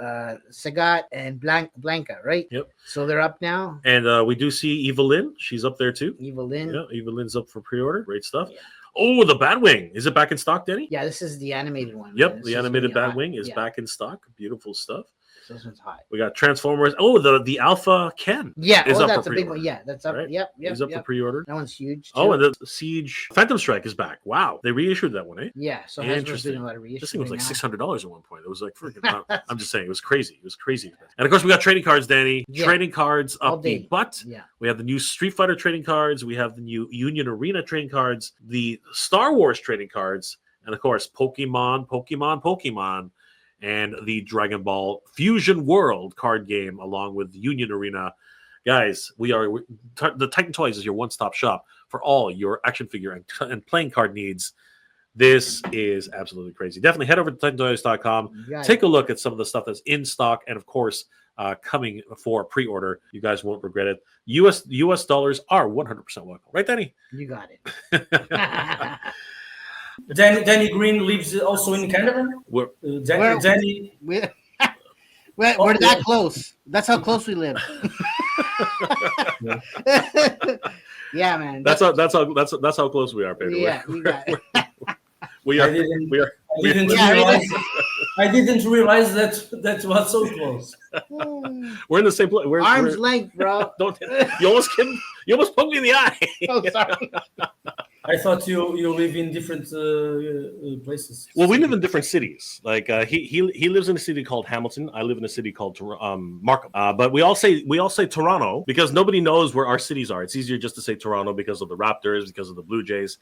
Sagat and Blanca, right?
Yep.
So they're up now.
And we do see Evelyn. She's up there too.
Evelyn.
Yeah, Evelyn's up for pre-order. Great stuff. Yeah. Oh, the Batwing. Is it back in stock, Danny?
Yeah, this is the animated one.
Yep, the animated Batwing is back in stock. Beautiful stuff.
This one's hot.
We got Transformers. Oh, the Alpha Ken.
Yeah, that's a big one. Yeah, that's up. Right? Yep.
He's up for pre-order.
That one's huge.
Too. Oh, and the Siege Phantom Strike is back. Wow, they reissued that one, eh?
Yeah. So Hasbro's doing a lot of reissues.
This thing was like $600 at one point. It was like freaking. I'm just saying, it was crazy. It was crazy. And of course, we got trading cards, Danny. Yeah. Trading cards up the butt. Yeah. We have the new Street Fighter trading cards. We have the new Union Arena trading cards. The Star Wars trading cards, and of course, Pokemon. And the Dragon Ball Fusion World card game, along with Union Arena. Guys, the Titan Toys is your one-stop shop for all your action figure and playing card needs. This is absolutely crazy. Definitely head over to TitanToys.com. Take a look at some of the stuff that's in stock, and of course, coming for pre-order. You guys won't regret it. US dollars are 100% welcome. Right, Danny?
You got it.
Danny Green lives also in Canada.
Danny, we're that close. That's how close we live. Yeah, man.
That's how close we are, Pedro.
Yeah, we got it.
I didn't realize that was so close.
We're in the same place.
Arm's length, bro.
You almost poked me in the eye.
Oh, sorry.
I thought you live in different places.
Well, we live in different cities. Like he lives in a city called Hamilton. I live in a city called Markham. But we all say Toronto because nobody knows where our cities are. It's easier just to say Toronto because of the Raptors, because of the Blue Jays,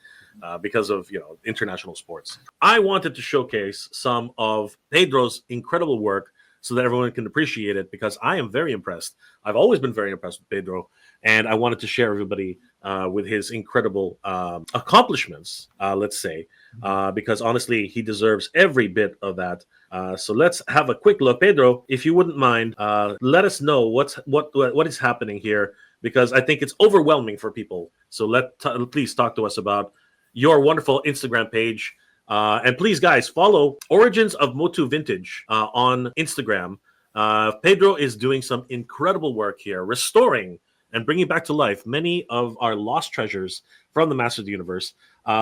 because of international sports. I wanted to showcase some of Pedro's incredible work so that everyone can appreciate it, because I am very impressed. I've always been very impressed with Pedro, and I wanted to share everybody with his incredible accomplishments, let's say, because honestly, he deserves every bit of that. So let's have a quick look. Pedro, if you wouldn't mind, let us know what is happening here, because I think it's overwhelming for people. So please talk to us about your wonderful Instagram page. And please, guys, follow Origins of MOTU Vintage on Instagram. Pedro is doing some incredible work here, restoring and bringing back to life many of our lost treasures from the Masters of the Universe.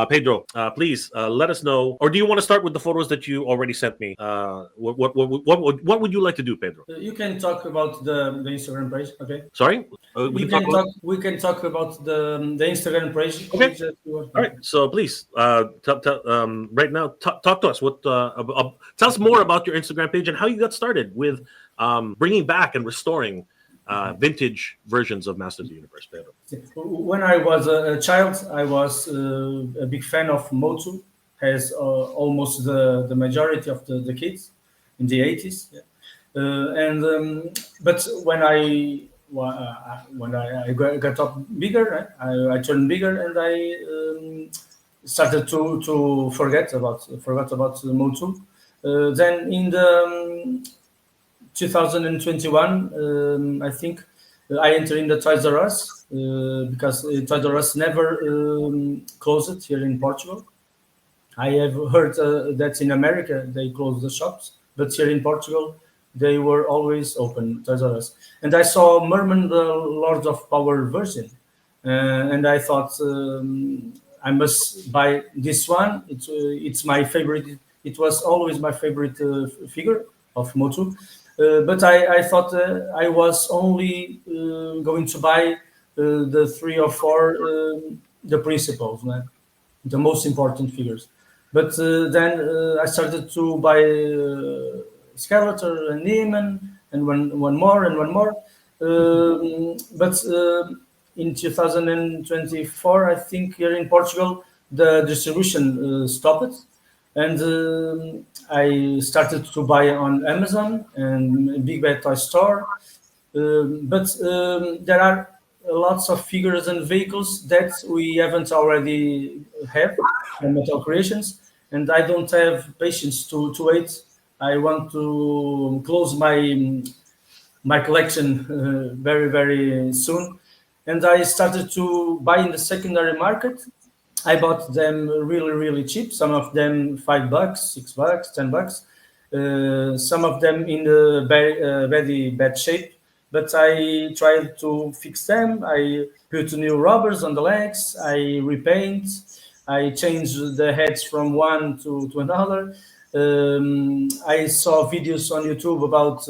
Pedro, please let us know. Or do you want to start with the photos that you already sent me? What would you like to do, Pedro?
You can talk about the Instagram page, okay?
Sorry?
We can talk about the Instagram page.
Okay. All right. So please, right now, talk to us. Tell us more about your Instagram page and how you got started with bringing back and restoring vintage versions of Masters of the Universe, Pedro.
When I was a child, I was a big fan of MOTU, as almost the majority of the kids in the 80s. Yeah. But when I got up bigger, I turned bigger, and I started to forgot about MOTU. Then in the 2021, I think I entered in the Toys R Us because Toys R Us never closed here in Portugal. I have heard that in America they closed the shops, but here in Portugal they were always open, Toys R Us. And I saw Merman the Lords of Power version, and I thought I must buy this one. It's my favorite. It was always my favorite figure of MOTU. But I thought I was only going to buy the 3 or 4 the principals, the most important figures. But then I started to buy Skeletor and Neiman and one more and one more. But in 2024, I think here in Portugal, the distribution stopped. And I started to buy on Amazon and Big Bad Toy Store. But there are lots of figures and vehicles that we haven't already have from Metal Creations, and I don't have patience to wait. I want to close my collection very, very soon. And I started to buy in the secondary market. I bought them really, really cheap. Some of them $5, $6, $10. Some of them in a very bad shape. But I tried to fix them. I put new rubbers on the legs. I repaint. I changed the heads from one to another. I saw videos on YouTube about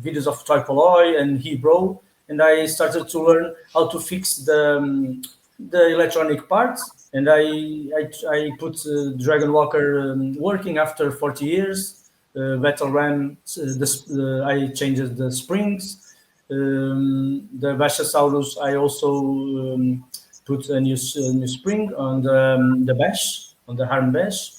videos of Tripoloi and Hebrew, and I started to learn how to fix the electronic parts. And I put Dragon Walker working after 40 years. Battle Ram, I changed the springs. The Vashasaurus, I also put a new spring on the bash, on the harm bash.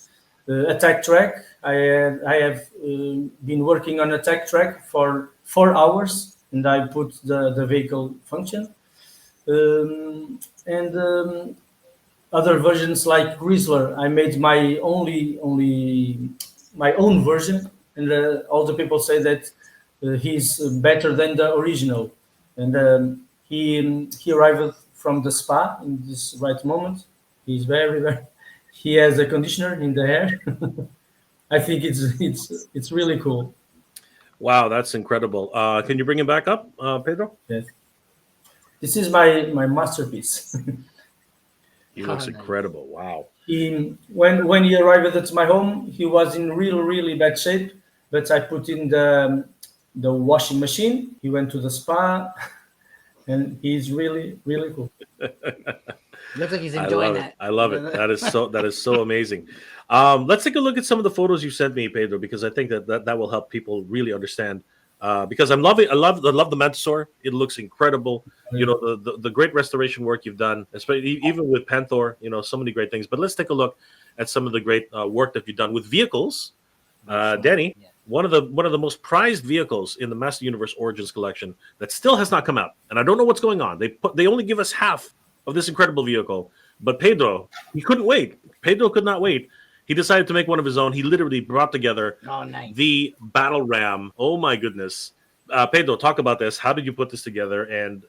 Attack track, I have been working on attack track for 4 hours, and I put the vehicle function. And other versions like Grizzler, I made my my own version, and all the people say that he's better than the original. And he arrived from the spa in this right moment. He's very he has a conditioner in the hair. I think it's really cool.
Wow, that's incredible. Can you bring him back up, Pedro?
Yes. This is my masterpiece.
He looks incredible. Wow.
When he arrived at my home, he was in really bad shape. But I put in the washing machine. He went to the spa, and he's really cool.
Looks like he's enjoying that.
I love it. That is so amazing. Let's take a look at some of the photos you sent me, Pedro, because I think that will help people really understand. Because I love the Mantisaur. It looks incredible. You know, the great restoration work you've done, especially even with Panther. You know, so many great things. But let's take a look at some of the great work that you've done with vehicles. Danny, one of the most prized vehicles in the Master Universe Origins collection that still has not come out, and I don't know what's going on. They only give us half of this incredible vehicle, but Pedro, he couldn't wait. Pedro could not wait. He decided to make one of his own. He literally brought together the Battle Ram. Oh my goodness. Pedro, talk about this. How did you put this together? And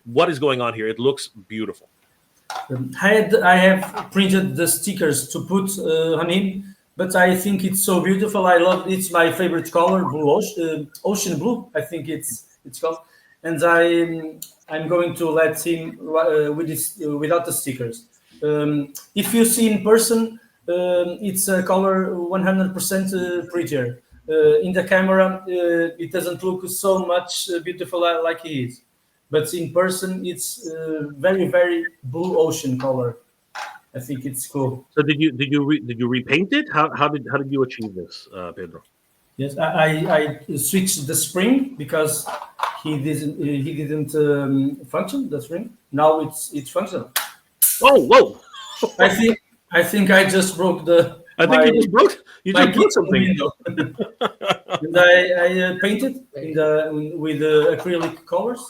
what is going on here? It looks beautiful.
I have printed the stickers to put on him, but I think it's so beautiful. I love it. It's my favorite color, blue ocean blue. I think it's called. And I'm going to let him with this without the stickers. If you see in person, it's a color 100% prettier. In the camera, it doesn't look so much beautiful like he is, but in person, it's very blue ocean color. I think it's cool.
So did you repaint it? How did you achieve this, Pedro?
Yes, I switched the spring because he didn't function the spring. Now it's functional.
Oh, whoa!
I think I just broke the.
I think you just broke something.
And I painted with acrylic colors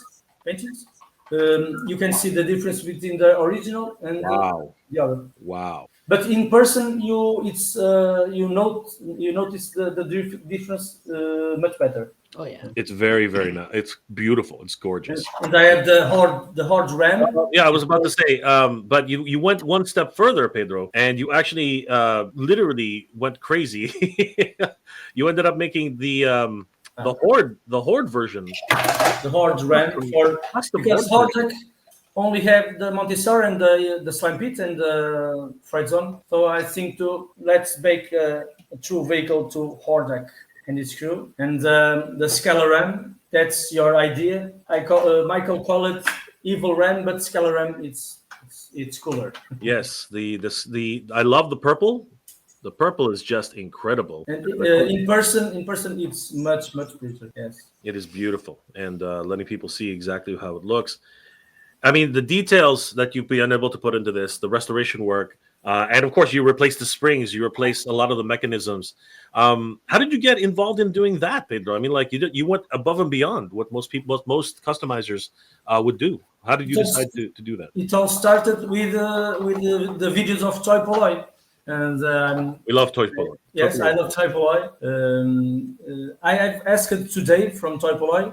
paintings. You can see the difference between the original and the other.
Wow!
But in person, you notice the difference much better.
Oh yeah,
It's very, very nice. It's beautiful. It's gorgeous.
And I have the hard RAM.
Yeah, I was about to say, but you went one step further, Pedro, and you actually literally went crazy. You ended up making the horde version.
The hard RAM for
Custom
because
horde
Hardtech only have the Montessori and the slime pit and the fright zone. So I think let's make a true vehicle to Hardtech and its crew and the Scalar RAM. That's your idea. Michael call it Evil RAM, but Scalar RAM it's cooler.
Yes, I love the purple. The purple is just incredible.
And in person, it's much prettier. Yes,
it is beautiful, and letting people see exactly how it looks. I mean, the details that you've been able to put into this, the restoration work, and of course, you replaced the springs, you replaced a lot of the mechanisms. How did you get involved in doing that, Pedro? I mean, like you went above and beyond what most customizers would do. How did you decide to do that?
It all started with the videos of Toy Poloi. And
we love Toy Poloi.
Yes, I love Toy Poloi. I have asked today from Toy Poloi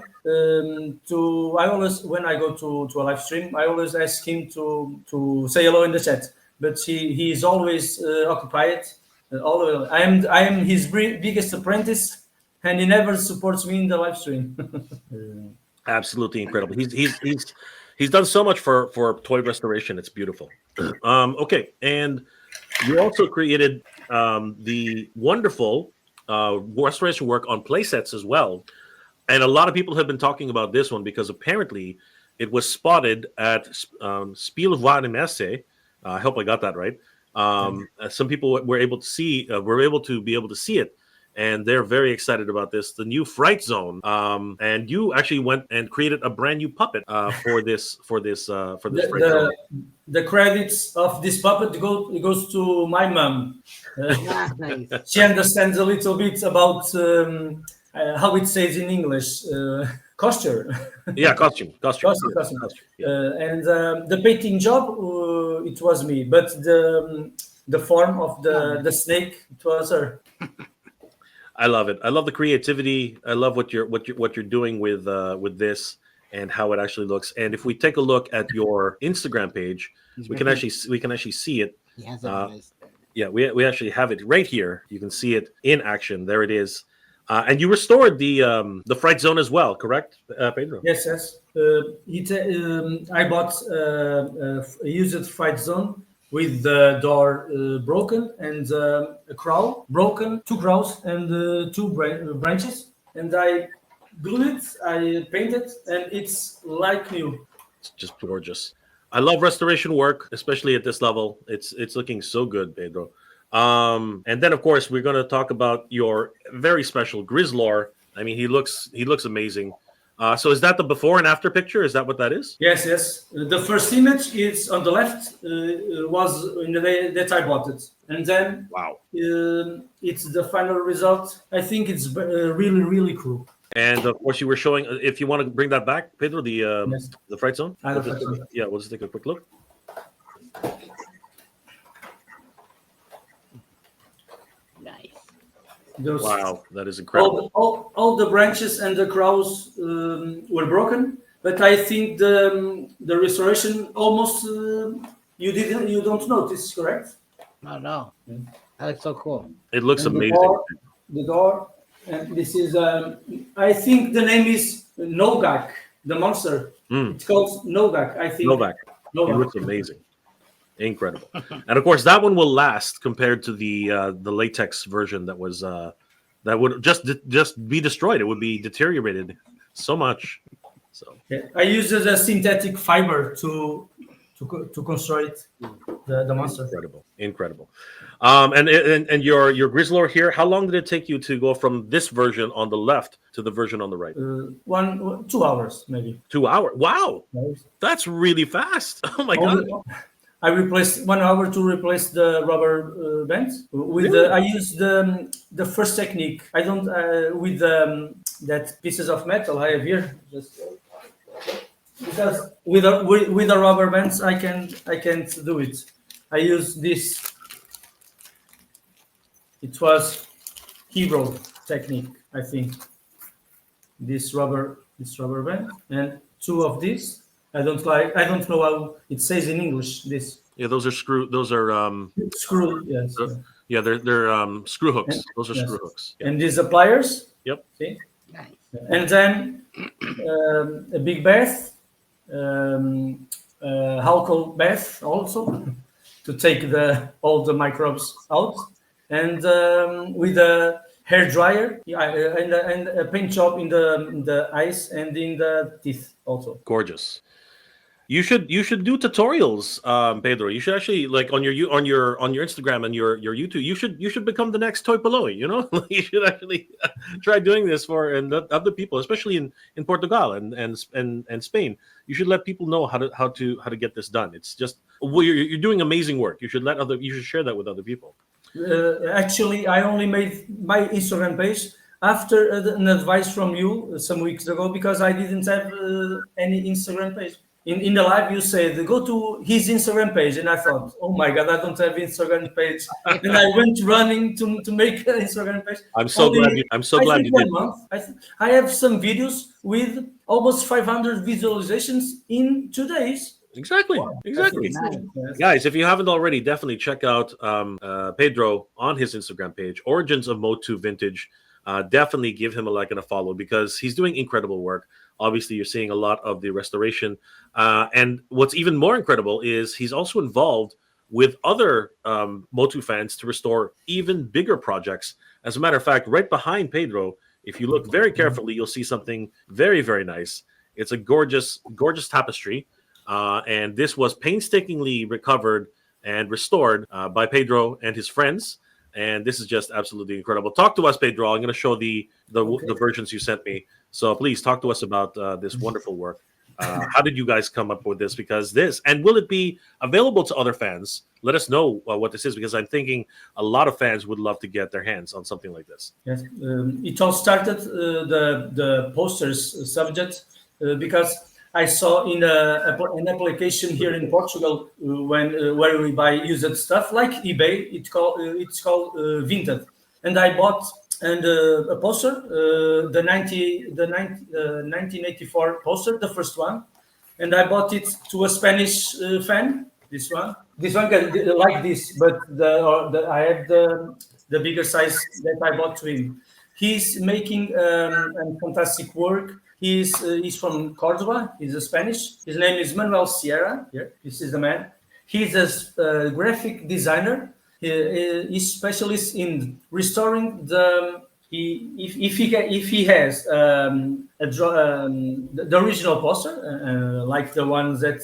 I always, when I go to a live stream, I always ask him to say hello in the chat. But he is always occupied. I am his biggest apprentice, and he never supports me in the live stream.
Absolutely incredible. He's done so much for toy restoration. It's beautiful. Okay, and you also created the wonderful restoration work on playsets as well. And a lot of people have been talking about this one because apparently it was spotted at Spielwarenmesse. I hope I got that right. Some people were able to see it, and they're very excited about this. The new Fright Zone, and you actually went and created a brand new puppet for this Fright Zone.
The credits of this puppet goes to my mom.
nice.
She understands a little bit about how it says in English, costume.
Yeah, costume.
Yeah. And the painting job, it was me, but the form of the snake, it was her.
I love it. I love the creativity. I love what you're doing with this and how it actually looks. And if we take a look at your Instagram page, we can actually see it. Yeah, we actually have it right here. You can see it in action. There it is. And you restored the Fright Zone as well, correct, Pedro?
Yes. I bought a used Fright Zone with the door broken and a crow broken, 2 crows and 2 branches. And I glued it, I painted, and it's like new.
It's just gorgeous. I love restoration work, especially at this level. It's looking so good, Pedro. And then of course we're going to talk about your very special Grizzlor. I mean, he looks amazing. So is that the before and after picture? Is that what that is?
Yes. The first image is on the left. Was in the day that I bought it, and then
wow,
it's the final result. I think it's really cool.
And of course, you were showing. If you want to bring that back, Pedro, the Fright Zone. We'll just take a quick look. Wow, that is incredible.
All the branches and the crows were broken, but I think the restoration almost you don't notice, correct?
No. That looks so cool.
It looks amazing.
The door, and this is I think the name is Nogak, the monster. It's called Nogak, I think.
Novak. It looks amazing. Incredible. And of course that one will last compared to the latex version that was that would just be destroyed. It would be deteriorated so much. So
I used a synthetic fiber to construct the monster.
Incredible. And your Grizzlor here, how long did it take you to go from this version on the left to the version on the right?
2 hours maybe.
2 hours. Wow. That's really fast. Oh my god.
I replaced 1 hour to replace the rubber bands. I used the first technique. I don't with that pieces of metal I have here. Just because with the rubber bands I can't do it. I use this. It was hero technique, I think. this rubber band, and 2 of these. I don't know how it says in English. This.
Yeah, those are screw. Those are
screw. Yes.
Yeah, they're screw hooks. Those are
yes.
screw hooks. Yeah.
And these are pliers.
Yep.
See?
Nice.
And then a big bath, alcohol bath also to take all the microbes out, and with a hair dryer, and a paint job in the eyes and in the teeth also.
Gorgeous. You should do tutorials, Pedro. You should actually, like, on your Instagram and your YouTube. You should become the next Toy Paloi. You know, you should actually try doing this for other people, especially in Portugal and Spain. You should let people know how to get this done. It's just, well, you're doing amazing work. You should share that with other people.
Actually, I only made my Instagram page after an advice from you some weeks ago, because I didn't have any Instagram page. In the live, you said, go to his Instagram page. And I thought, oh my God, I don't have Instagram page. And I went running to make an Instagram page.
I'm so glad you did.
Month, I have some videos with almost 500 visualizations in 2 days.
Exactly.
Wow.
Exactly.
Nice.
Guys, if you haven't already, definitely check out Pedro on his Instagram page, Origins of MOTU Vintage. Definitely give him a like and a follow, because he's doing incredible work. Obviously, you're seeing a lot of the restoration. And what's even more incredible is he's also involved with other MOTU fans to restore even bigger projects. As a matter of fact, right behind Pedro, if you look very carefully, you'll see something very, very nice. It's a gorgeous, gorgeous tapestry. And this was painstakingly recovered and restored by Pedro and his friends. And this is just absolutely incredible. Talk to us, Pedro. I'm going to show the versions you sent me. So please talk to us about this wonderful work. How did you guys come up with this? And will it be available to other fans? Let us know what this is, because I'm thinking a lot of fans would love to get their hands on something like this.
Yes, it all started the posters subject because I saw in an application here in Portugal where we buy used stuff like eBay. It's called Vinted, and I bought a poster, the 1984 poster, the first one, and I bought it to a Spanish fan. This one can like this, but I have the bigger size that I bought to him. He's making fantastic work. He's from Cordoba. He's a Spanish. His name is Manuel Sierra. Here, this is the man. He's a graphic designer. He's specialist in restoring the. If he has the original poster, like the ones that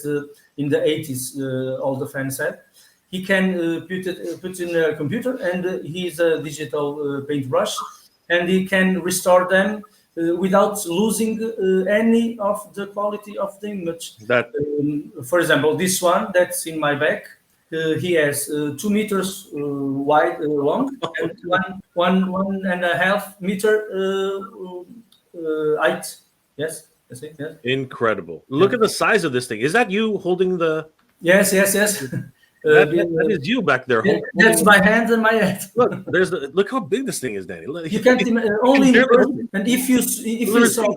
in the 80s all the fans had, he can put in a computer, and he's a digital paintbrush, and he can restore them without losing any of the quality of the image. For example, this one that's in my back, he has 2 meters long, and 1.5 meter height. Yes, that's it. Yes.
Incredible! Look at the size of this thing. Is that you holding the?
Yes.
That is you back there.
Yeah, that's my hand and my head.
Look how big this thing is, Danny.
You can't only in person. And if you saw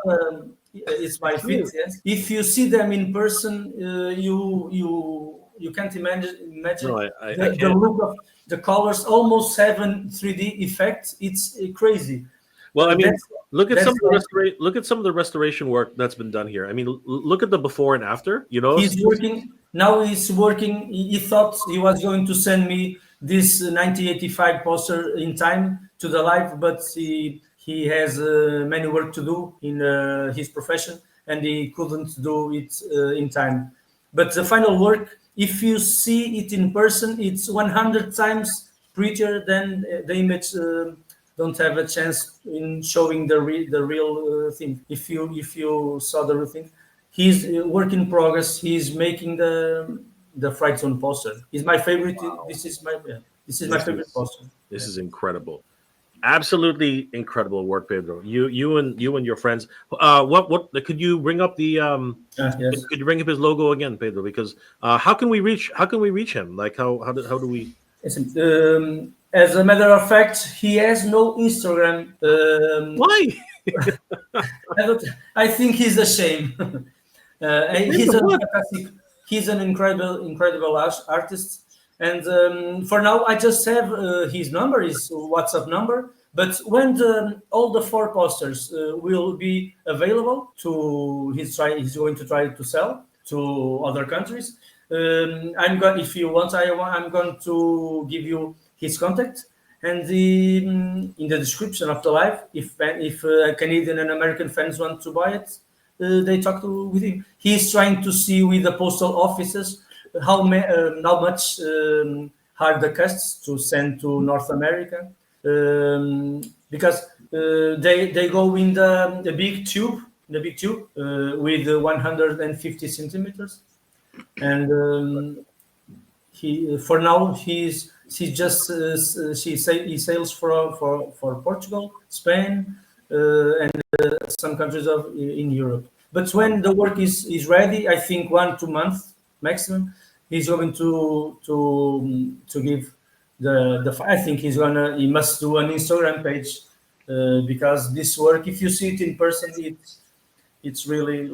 it's my feet. Yes. If you see them in person, you can't imagine the look of the colors. Almost have a 3D effect. It's crazy.
Well, I mean, look at some of the restoration work that's been done here. I mean, look at the before and after. You know,
he's working now. He's working. He thought he was going to send me this 1985 poster in time to the live, but he has many work to do in his profession, and he couldn't do it in time. But the final work, if you see it in person, it's 100 times prettier than the image. Don't have a chance in showing the real thing. If you saw the real thing, he's work in progress. He's making the Fright Zone poster. He's my favorite. Wow. This is my favorite poster.
This is incredible. Absolutely incredible work, Pedro. You and your friends. What could you bring up the
yes.
Could you bring up his logo again, Pedro? Because how can we reach him? Like how do we?
Listen, as a matter of fact, he has no Instagram.
Why?
I think he's ashamed. He's a fantastic. He's an incredible artist. And for now, I just have his number, his WhatsApp number. But when all the 4 posters will be available, he's going to try to sell to other countries. I'm going. If you want, I'm going to give you his contact. And in the description of the live, if Canadian and American fans want to buy it, they talk with him. He's trying to see with the postal offices how much are the costs to send to North America, because they go in the big tube, with 150 centimeters, and he sails for Portugal, Spain, and some countries in Europe. But when the work is ready, I think 1-2 months maximum, he's going to give the. I think he must do an Instagram page, because this work, if you see it in person, it's really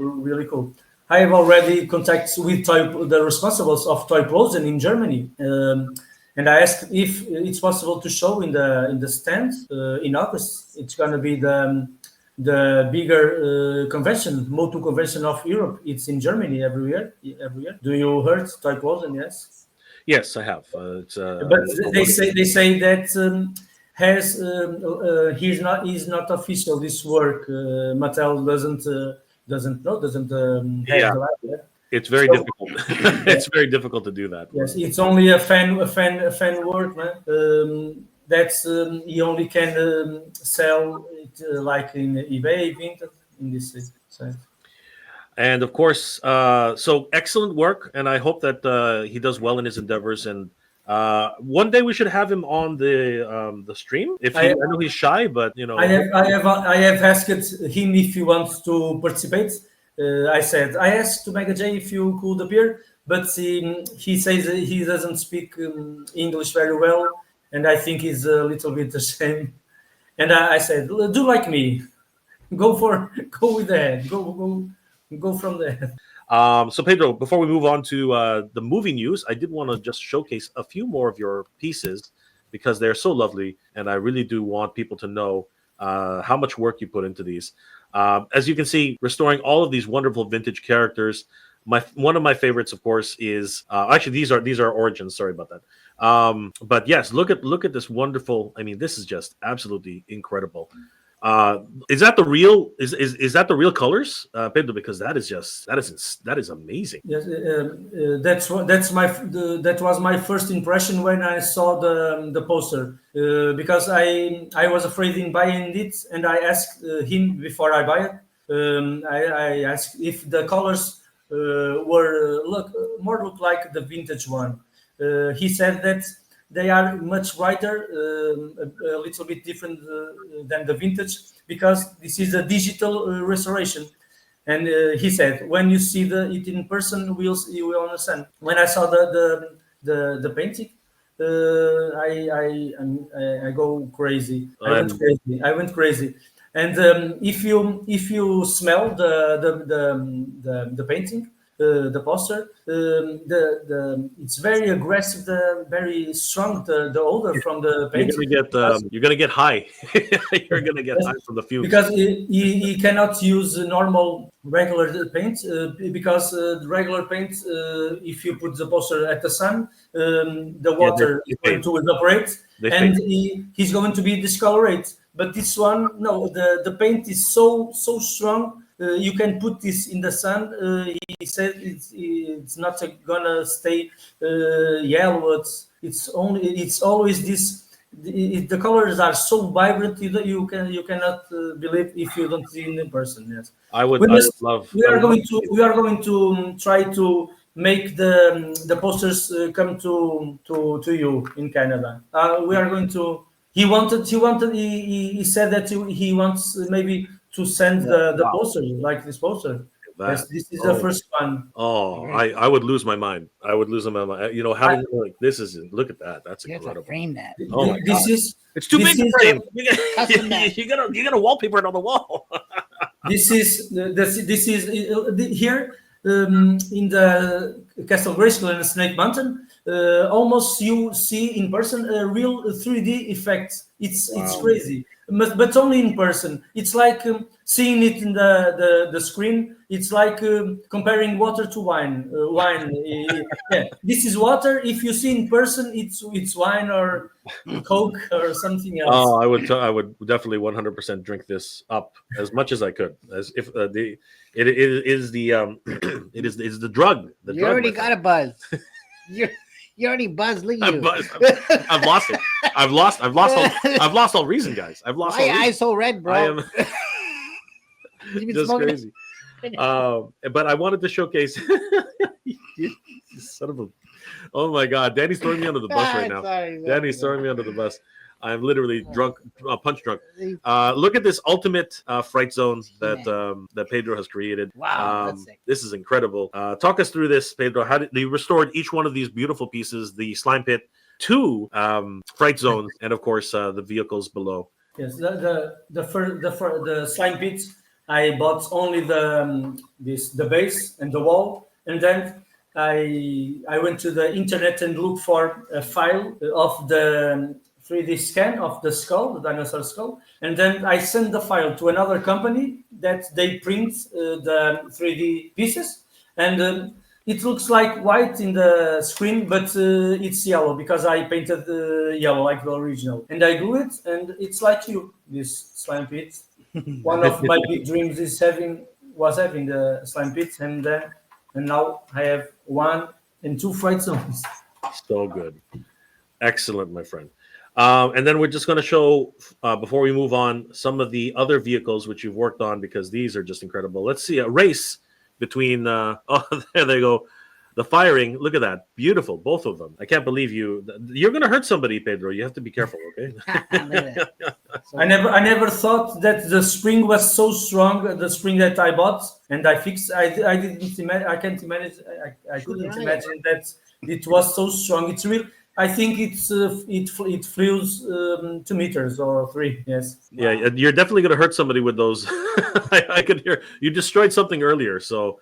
cool. I have already contacts with the responsibles of ToyZ in Germany, and I asked if it's possible to show in the stand in August. It's going to be the bigger convention, MOTU convention of Europe. It's in Germany every year. Do you heard ToyZ? Yes.
Yes, I have.
But they say that he's not official. This work, Mattel doesn't have the lab.
It's very difficult. It's very difficult to do that.
Yes, it's only a fan work, man. That's he only can sell it like in eBay, Vinted, in this site.
And of course, so excellent work, and I hope that he does well in his endeavors. And one day we should have him on the stream. I know he's shy, but
I have asked him if he wants to participate. I asked to Mega J if you could appear, but he says he doesn't speak English very well, and I think he's a little bit ashamed. And I said, do like me, go with the head, go from there.
So Pedro, before we move on to the movie news, I did want to just showcase a few more of your pieces because they're so lovely, and I really do want people to know how much work you put into these. As you can see, restoring all of these wonderful vintage characters. One of my favorites, of course, is actually these are origins. Sorry about that. But yes, look at this wonderful. I mean, this is just absolutely incredible. Is that the real? Is that the real colors, Pedro? Because that is amazing.
Yes, that was my first impression when I saw the poster. Because I was afraid in buying it, and I asked him before I buy it. I asked if the colors look like the vintage one. He said that they are much brighter, a little bit different than the vintage, because this is a digital restoration. And he said, when you see it in person, you will understand. When I saw the painting, I go crazy. I went crazy. And if you smell the painting, the poster, it's very aggressive, very strong. The odor from the paint.
You're gonna get high. You're gonna get high from the fumes
because he cannot use normal regular paint because the regular paint, if you put the poster at the sun, the water is going to evaporate and he's going to be discolored. But this one, no, the paint is so strong. You can put this in the sun. He said it's not gonna stay yellow. It's always this. The colors are so vibrant. You cannot believe if you don't see it in person. Yes,
I would love.
We are going to try to make the posters come to you in Canada. We are going to. He said that he wants maybe to send the poster, like this poster.
that.
Yes, this is the first one.
Oh, I would lose my mind. I would lose my mind. You know, having like this is look at that. That's
You have to
incredible.
frame that.
Oh my
This
God.
is
It's too big to frame.
Custom made.
You gotta wallpaper it on the wall.
this is here in the Castle Grayskull and Snake Mountain. Almost you see in person a real 3D effect. It's crazy, but only in person. It's like seeing it in the screen. It's like comparing water to wine. Yeah, this is water. If you see in person, it's wine or Coke or something else.
Oh, I would definitely 100% drink this up as much as I could. As if it is the it is the drug. The
You
drug,
already
my
got a buzz. You already buzzed. Look at you.
I've lost it. I've lost all reason, guys. I've lost.
Why
all
your
reason.
eyes so red, bro?
I am
You been
just
smoking it?
crazy. But I wanted to showcase. You son of a! Oh my God, Danny's throwing me under the bus right now.
Sorry,
Danny's throwing me under the bus. I'm literally drunk, punch drunk. Look at this ultimate fright zone that Pedro has created.
Wow, that's sick.
This is incredible. Talk us through this, Pedro. How did you restored each one of these beautiful pieces? The slime pit, 2 fright zones, and of course the vehicles below.
Yes, the slime pits. I bought only the base and the wall, and then I went to the internet and looked for a file of the 3D scan of the skull, the dinosaur skull, and then I sent the file to another company that they print the 3D pieces, and it looks like white in the screen, but it's yellow because I painted yellow like the original, and I glue it, and it's like this slime pit. One of my big dreams was having the slime pit, and now I have 1 and 2 fight zones.
So good, excellent, my friend. And then we're just going to show, before we move on, some of the other vehicles which you've worked on, because these are just incredible. Let's see a race between. Oh, there they go. The firing. Look at that. Beautiful. Both of them. I can't believe you're going to hurt somebody, Pedro. You have to be careful, okay?
I never thought that the spring was so strong. The spring that I bought and I fixed. I didn't imagine. I can't imagine. I couldn't imagine that it was so strong. It's real. I think it flews 2 meters or 3. Yes.
Yeah, you're definitely going to hurt somebody with those. I could hear you destroyed something earlier. So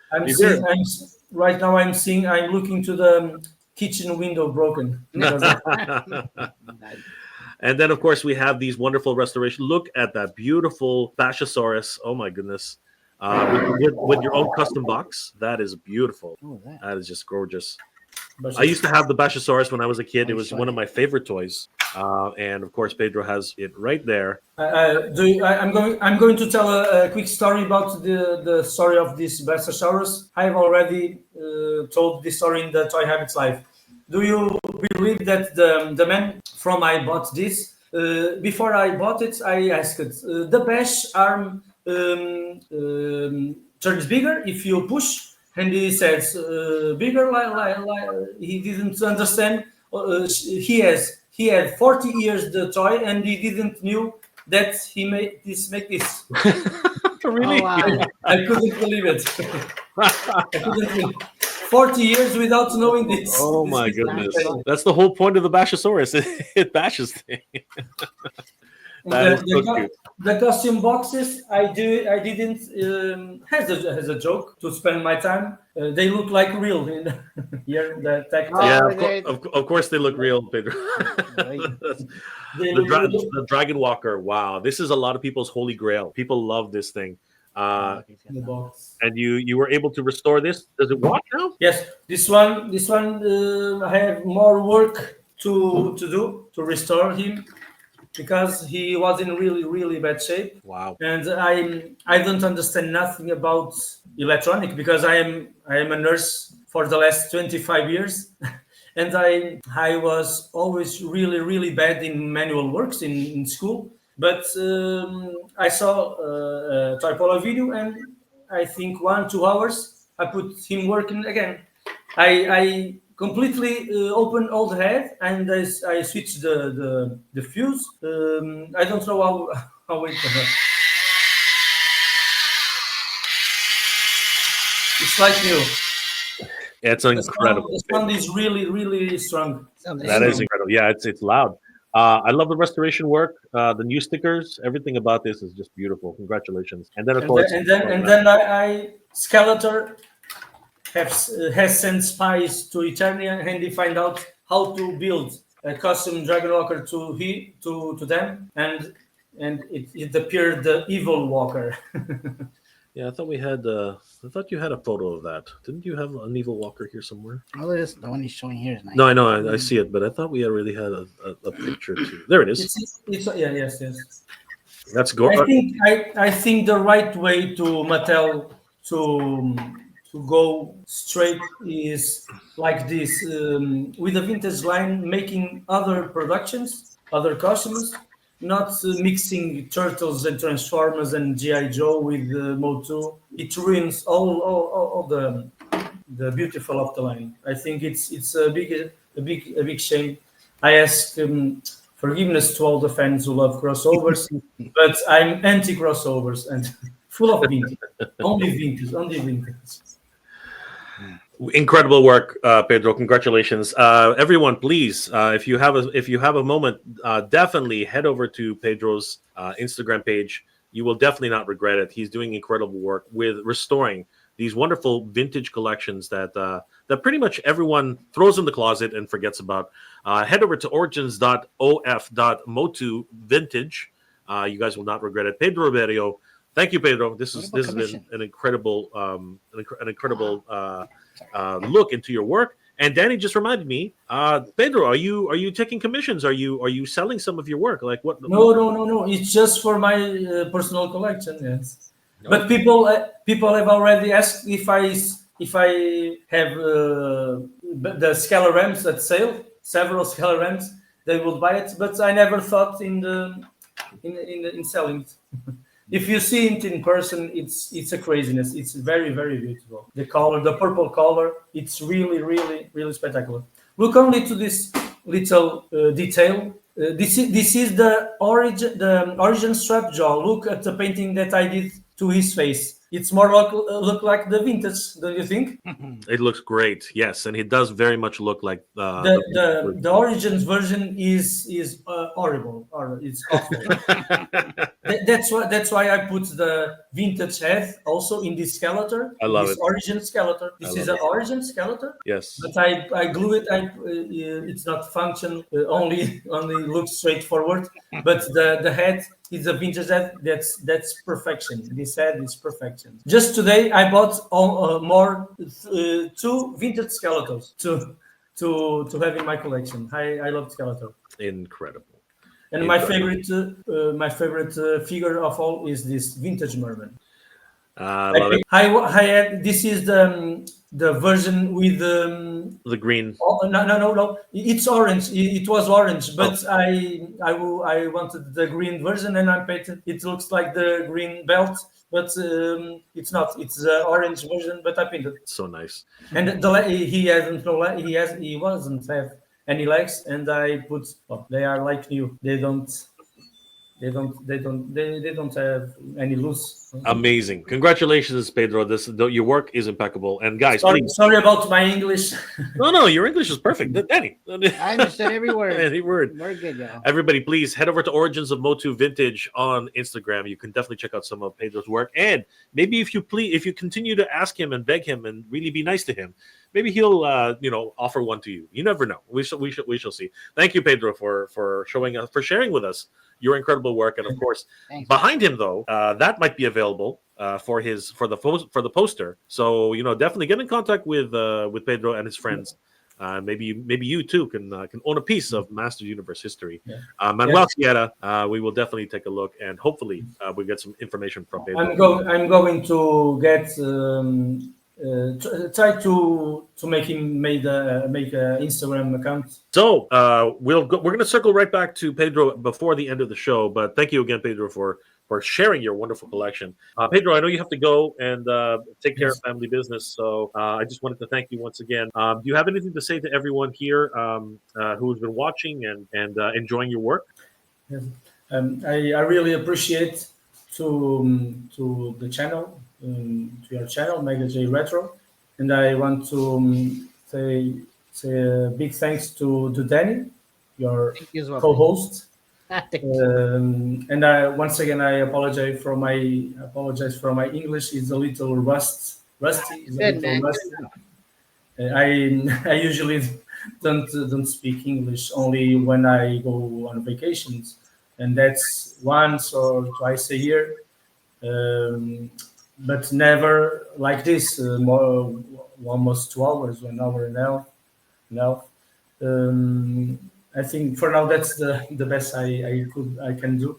right now I'm looking to the kitchen window broken.
And then of course we have these wonderful restorations. Look at that beautiful Bashosaurus. Oh my goodness. With your own custom box. That is beautiful. That is just gorgeous. I used to have the Bashosaurus when I was a kid. It was one of my favorite toys, and of course Pedro has it right there.
I'm going to tell a quick story about the story of this Bashosaurus. I have already told this story in the Toy Habits Live. Do you believe that the man from I bought this? Before I bought it, I asked the Bash arm turns bigger if you push. And he says, bigger, he didn't understand. He had 40 years the toy, and he didn't knew that he make this.
Really?
Oh, wow.
I couldn't believe it. 40 years without knowing this.
Oh my goodness. That's the whole point of the Bashosaurus. It bashes things.
The costume boxes, I didn't as a joke to spend my time. They look like real in here. The tech.
Of course they look real, Pedro. The Dragon Walker. Wow, this is a lot of people's holy grail. People love this thing.
The box.
And you were able to restore this. Does it walk now?
Yes, this one. I have more work to do to restore him, because he was in really, really bad shape.
Wow.
And I don't understand nothing about electronic, because I am a nurse for the last 25 years. And I was always really, really bad in manual works in school. But I saw a Toy Polo video, and I think 1-2 hours, I put him working again. I completely opened all the head, and I switched the fuse. I don't know how it. It's like new.
It's incredible.
The sound is really strong.
That is incredible. Yeah, it's loud. I love the restoration work. The new stickers, everything about this is just beautiful. Congratulations! And then of course,
I Skeletor has sent spies to Eternia, and they find out how to build a custom Dragon Walker to them, and it appeared the Evil Walker.
yeah, I thought we had. I thought you had a photo of that. Didn't you have an Evil Walker here somewhere?
Oh, the one he's showing here is nice.
No, I know, I see it, but I thought we already had a picture too. There it is.
Yes.
That's gorgeous.
I think the right way to Mattel to go straight is like this, with the vintage line, making other productions, other costumes, not mixing Turtles and Transformers and G.I. Joe with MOTU. It ruins all the beautiful of the line. I think it's a big shame. I ask forgiveness to all the fans who love crossovers, but I'm anti crossovers and full of vintage. Only vintage.
Incredible work, Pedro. Congratulations, everyone. Please, if you have a moment, definitely head over to Pedro's Instagram page. You will definitely not regret it. He's doing incredible work with restoring these wonderful vintage collections that pretty much everyone throws in the closet and forgets about. Head over to origins.of.motu vintage. You guys will not regret it. Pedro Riberio. Thank you, Pedro. This has been an incredible look into your work. And Danny just reminded me, Pedro, are you taking commissions? Are you selling some of your work? Like what?
No. It's just for my personal collection. Yes, no. But people have already asked if I have the Scalarams at sale, several Scalarams. They will buy it, but I never thought in selling it. If you see it in person, it's a craziness. It's very beautiful. The color, the purple color, it's really spectacular. Look only to this little detail. This is the origin strap jaw. Look at the painting that I did to his face. It's more look like the vintage, don't you think?
It looks great, yes, and it does very much look like
the Origins version is horrible, or it's awful. That's why I put the vintage head also in this Skeletor.
I love
this
it.
Origin Skeletor. This is an Origin Skeletor.
Yes,
but I glue it. It's not function. Only looks straightforward. But the head is a vintage head. That's perfection. This head is perfection. Just today I bought more 2 vintage Skeletors to have in my collection. I love Skeletor.
Incredible.
And my favorite figure of all is this vintage merman. This is the version with
the green.
Oh, no. It's orange. It was orange, but I wanted the green version, and I painted. It looks like the green belt, but it's not. It's the orange version, but I painted.
So nice.
And he wasn't have any legs, and I put. Well, they are like new. They don't have any loose.
Amazing. Congratulations, Pedro. Your work is impeccable. And guys,
sorry about my English.
No, your English is perfect. Danny.
I understood every word.
Every word.
We're good, y'all.
Everybody, please head over to Origins of MOTU Vintage on Instagram. You can definitely check out some of Pedro's work. And maybe if you continue to ask him and beg him and really be nice to him, maybe he'll offer one to you. You never know. We shall see. Thank you, Pedro, for sharing with us your incredible work. And of course,
thanks,
behind him though, that might be available for the poster. So definitely get in contact with Pedro and his friends. Maybe you too can own a piece of Master Universe history. Yeah. Manuel Sierra, we will definitely take a look, and hopefully we get some information from Pedro.
I'm going to get try to make him make an Instagram account.
So we're going to circle right back to Pedro before the end of the show. But thank you again, Pedro, for sharing your wonderful collection. Pedro, I know you have to go and take care of family business. So I just wanted to thank you once again. Do you have anything to say to everyone here who's been watching and enjoying your work?
Yes. I really appreciate to the channel to your channel, Mega J Retro, and I want to say a big thanks to Danny, your
Thank you as well.
co-host.
Thank you.
And I once again I apologize for my English. It's a little rusty. It's a
Good,
little
man.
rusty. I usually don't speak English only when I go on vacations, and that's once or twice a year. But never like this. More almost 2 hours, 1 hour now. Now, I think for now that's the best I can do.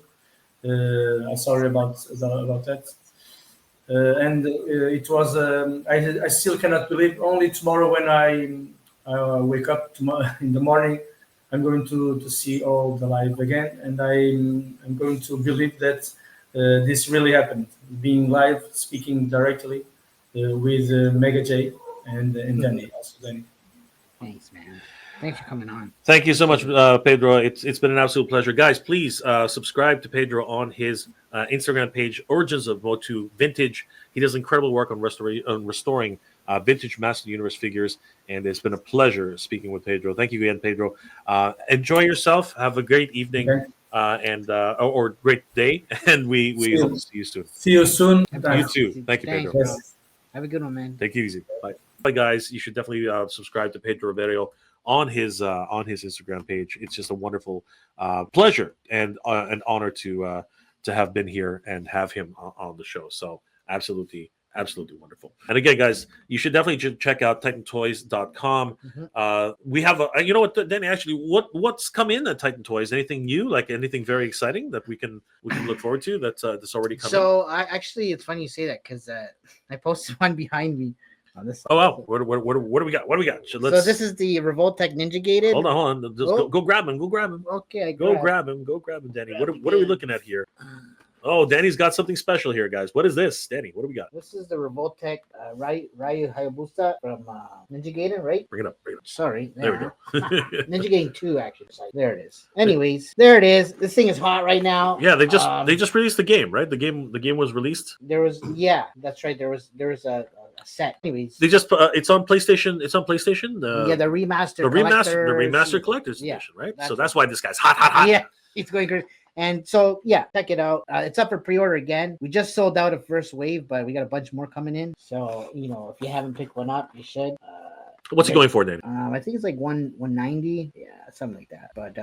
I'm sorry about that. And it was I still cannot believe. Only tomorrow when I wake up tomorrow in the morning, I'm going to see all the live again, and I'm going to believe that this really happened. Being live, speaking directly with Mega J and Danny. Also Danny.
Thanks, man. Thanks for coming on.
Thank you so much, Pedro. It's been an absolute pleasure, guys. Please subscribe to Pedro on his Instagram page, Origins of MOTU Vintage. He does incredible work on restoring vintage Master of the Universe figures, and it's been a pleasure speaking with Pedro. Thank you again, Pedro. Enjoy yourself. Have a great evening. Okay. Or great day, and we hope to see you soon.
See you soon.
You too. Thank you, Pedro.
Yes. Have a good one, man.
Take it easy. Bye. Bye, guys. You should definitely subscribe to Pedro Riberio on his Instagram page. It's just a wonderful pleasure and an honor to have been here and have him on the show. So absolutely wonderful. And again, guys, you should definitely check out TitanToys.com. We have you know what, Danny, actually, what's come in at Titan Toys? Anything new, like anything very exciting that we can look forward to that's already coming?
So it's funny you say that because I posted one behind me on this.
Oh wow, what do we got? What do we got?
So this is the Revoltech Ninja Gated.
Hold on. Just go grab him.
Okay,
Go grab him, Danny. What are we looking at here? Oh, Danny's got something special here, guys. What is this, Danny? What do we got?
This is the Revoltech Ryu Hayabusa from Ninja Gaiden, right?
Bring it up.
Sorry.
There we go.
Ninja Gaiden 2, actually. There it is. Anyways, there it is. This thing is hot right now.
Yeah, they just released the game, right? The game was released.
That's right. There was a set. Anyways,
they just it's on PlayStation. It's on PlayStation.
The
remastered collector's edition, right? So that's why this guy's hot.
Yeah, it's going crazy. And so, check it out. It's up for pre-order again. We just sold out a first wave, but we got a bunch more coming in. So, if you haven't picked one up, you should.
What's he going for, Danny?
I think it's like 190. Yeah, something like that. But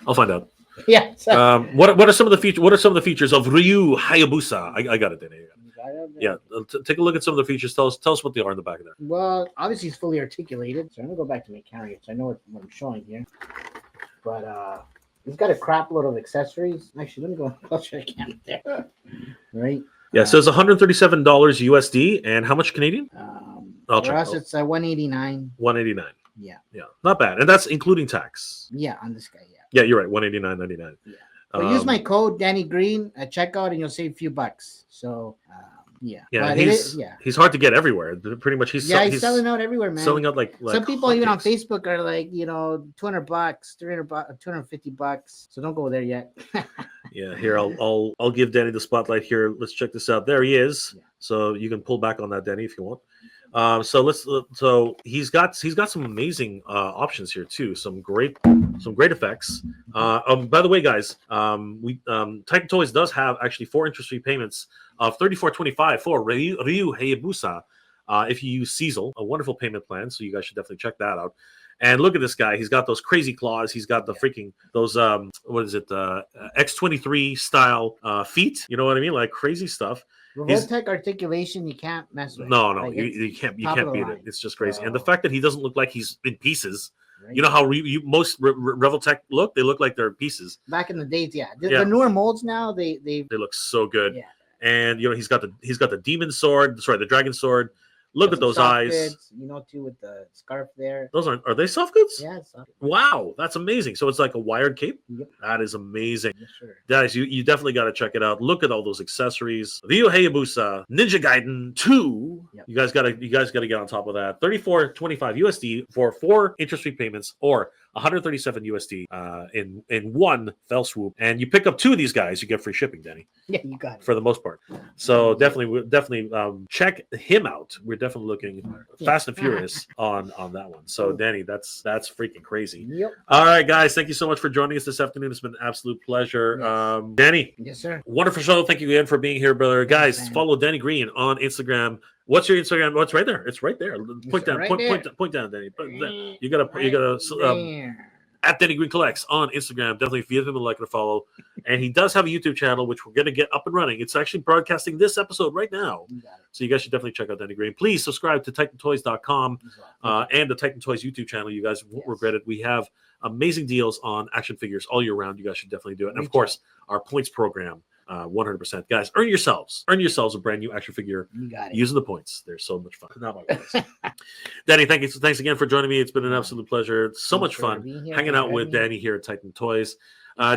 I'll find out.
Yeah. So.
What are some of the features? What are some of the features of Ryu Hayabusa? I got it, Danny. Yeah, take a look at some of the features. Tell us what they are in the back of there.
Well, obviously it's fully articulated. So I'm gonna go back to my camera so I know what I'm showing here. But it's got a crap load of accessories. Actually, let me go closer. I can't there. Right.
Yeah, so it's $137 USD, and how much Canadian?
For us, it's 189.
189.
Yeah,
not bad, and that's including tax.
Yeah, on this guy.
Yeah, you're right. 189.99.
Yeah. But use my code Danny Green at checkout, and you'll save a few bucks. So.
Yeah, he's hard to get everywhere. Pretty much, he's
selling out everywhere, man.
Selling out like
some people even on Facebook are like, $200, $300, $250. So don't go there yet.
Yeah, here I'll give Danny the spotlight here. Let's check this out. There he is. Yeah. So you can pull back on that, Danny, if you want. So he's got some amazing options here too. Some great effects. By the way, guys, Titan Toys does have actually 4 interest-free payments of $34.25 for Ryu Hayabusa. If you use Cecil, a wonderful payment plan. So you guys should definitely check that out. And look at this guy. He's got those crazy claws. He's got the freaking those X-23 style feet. You know what I mean? Like crazy stuff.
Revoltech articulation, you can't mess with.
No, you can't beat it. It's just crazy. And the fact that he doesn't look like he's in pieces. Right. You know how most Revoltech look? They look like they're pieces. Back
in the days, the newer molds now they
look so good. Yeah. And he's got the demon sword, the dragon sword. Look at those eyes.
Goods, too, with the scarf there.
Those are they soft goods?
Yeah, it's soft.
Wow, that's amazing. So it's like a wired cape? Yep. That is amazing. Yes, sure. Guys, you definitely got to check it out. Look at all those accessories. Ryu Hayabusa, Ninja Gaiden 2. Yep. You guys got to get on top of that. $34.25 USD for 4 interest-free payments or 137 USD in one fell swoop. And you pick up 2 of these guys, you get free shipping, Danny.
Yeah, you got it.
For the most part. So definitely check him out. We're definitely looking fast and furious on that one. So Danny, that's freaking crazy.
Yep.
All right, guys, thank you so much for joining us this afternoon. It's been an absolute pleasure.
Yes.
Danny.
Yes, sir.
Wonderful show. Thank you again for being here, brother. Guys, follow Danny Green on Instagram. What's your Instagram? What's right there? It's right there. Point down. Point down, Danny. You gotta at Danny Green Collects on Instagram. Definitely give him a like and a follow. And he does have a YouTube channel, which we're going to get up and running. It's actually broadcasting this episode right now. So you guys should definitely check out Danny Green. Please subscribe to TitanToys.com and the Titan Toys YouTube channel. You guys won't regret it. We have amazing deals on action figures all year round. You guys should definitely do it. And of course, our points program. 100%. Guys, earn yourselves a brand new action figure using the points. They're so much fun. Not my voice. Danny, thanks again for joining me. It's been an absolute pleasure. So much fun hanging out with Danny here at Titan Toys.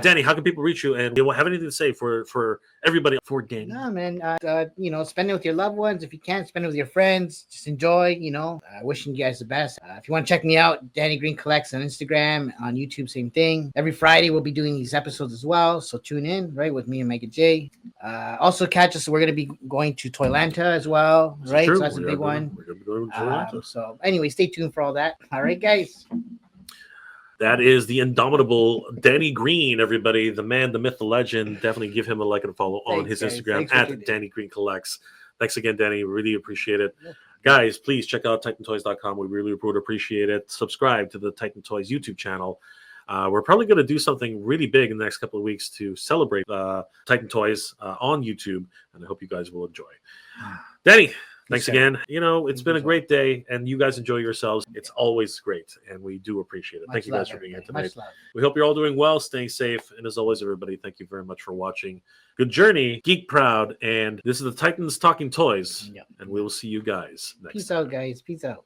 Danny, how can people reach you? And you have anything to say for everybody for Danny?
No, man. Spend it with your loved ones. If you can't, spend it with your friends. Just enjoy. Wishing you guys the best. If you want to check me out, Danny Green Collects on Instagram, on YouTube, same thing. Every Friday we'll be doing these episodes as well. So tune in, right, with me and Mega J. Also catch us. We're gonna be going to Toylanta as well, right? So that's a big one. So anyway, stay tuned for all that. All right, guys.
That is the indomitable Danny Green, everybody. The man, the myth, the legend. Definitely give him a like and a follow on his Instagram at Danny Green Collects. Thanks again, Danny. Really appreciate it. Yeah. Guys, please check out TitanToys.com. We really would appreciate it. Subscribe to the Titan Toys YouTube channel. We're probably going to do something really big in the next couple of weeks to celebrate Titan Toys on YouTube, and I hope you guys will enjoy. Danny, thanks again. It's been a great day, and you guys enjoy yourselves. It's always great, and we do appreciate it. Thank you guys for being here tonight. We hope you're all doing well, staying safe, and as always, everybody, thank you very much for watching. Good journey, geek proud, and this is the Titans Talking Toys, and we will see you guys next time.
Peace out, guys. Peace out.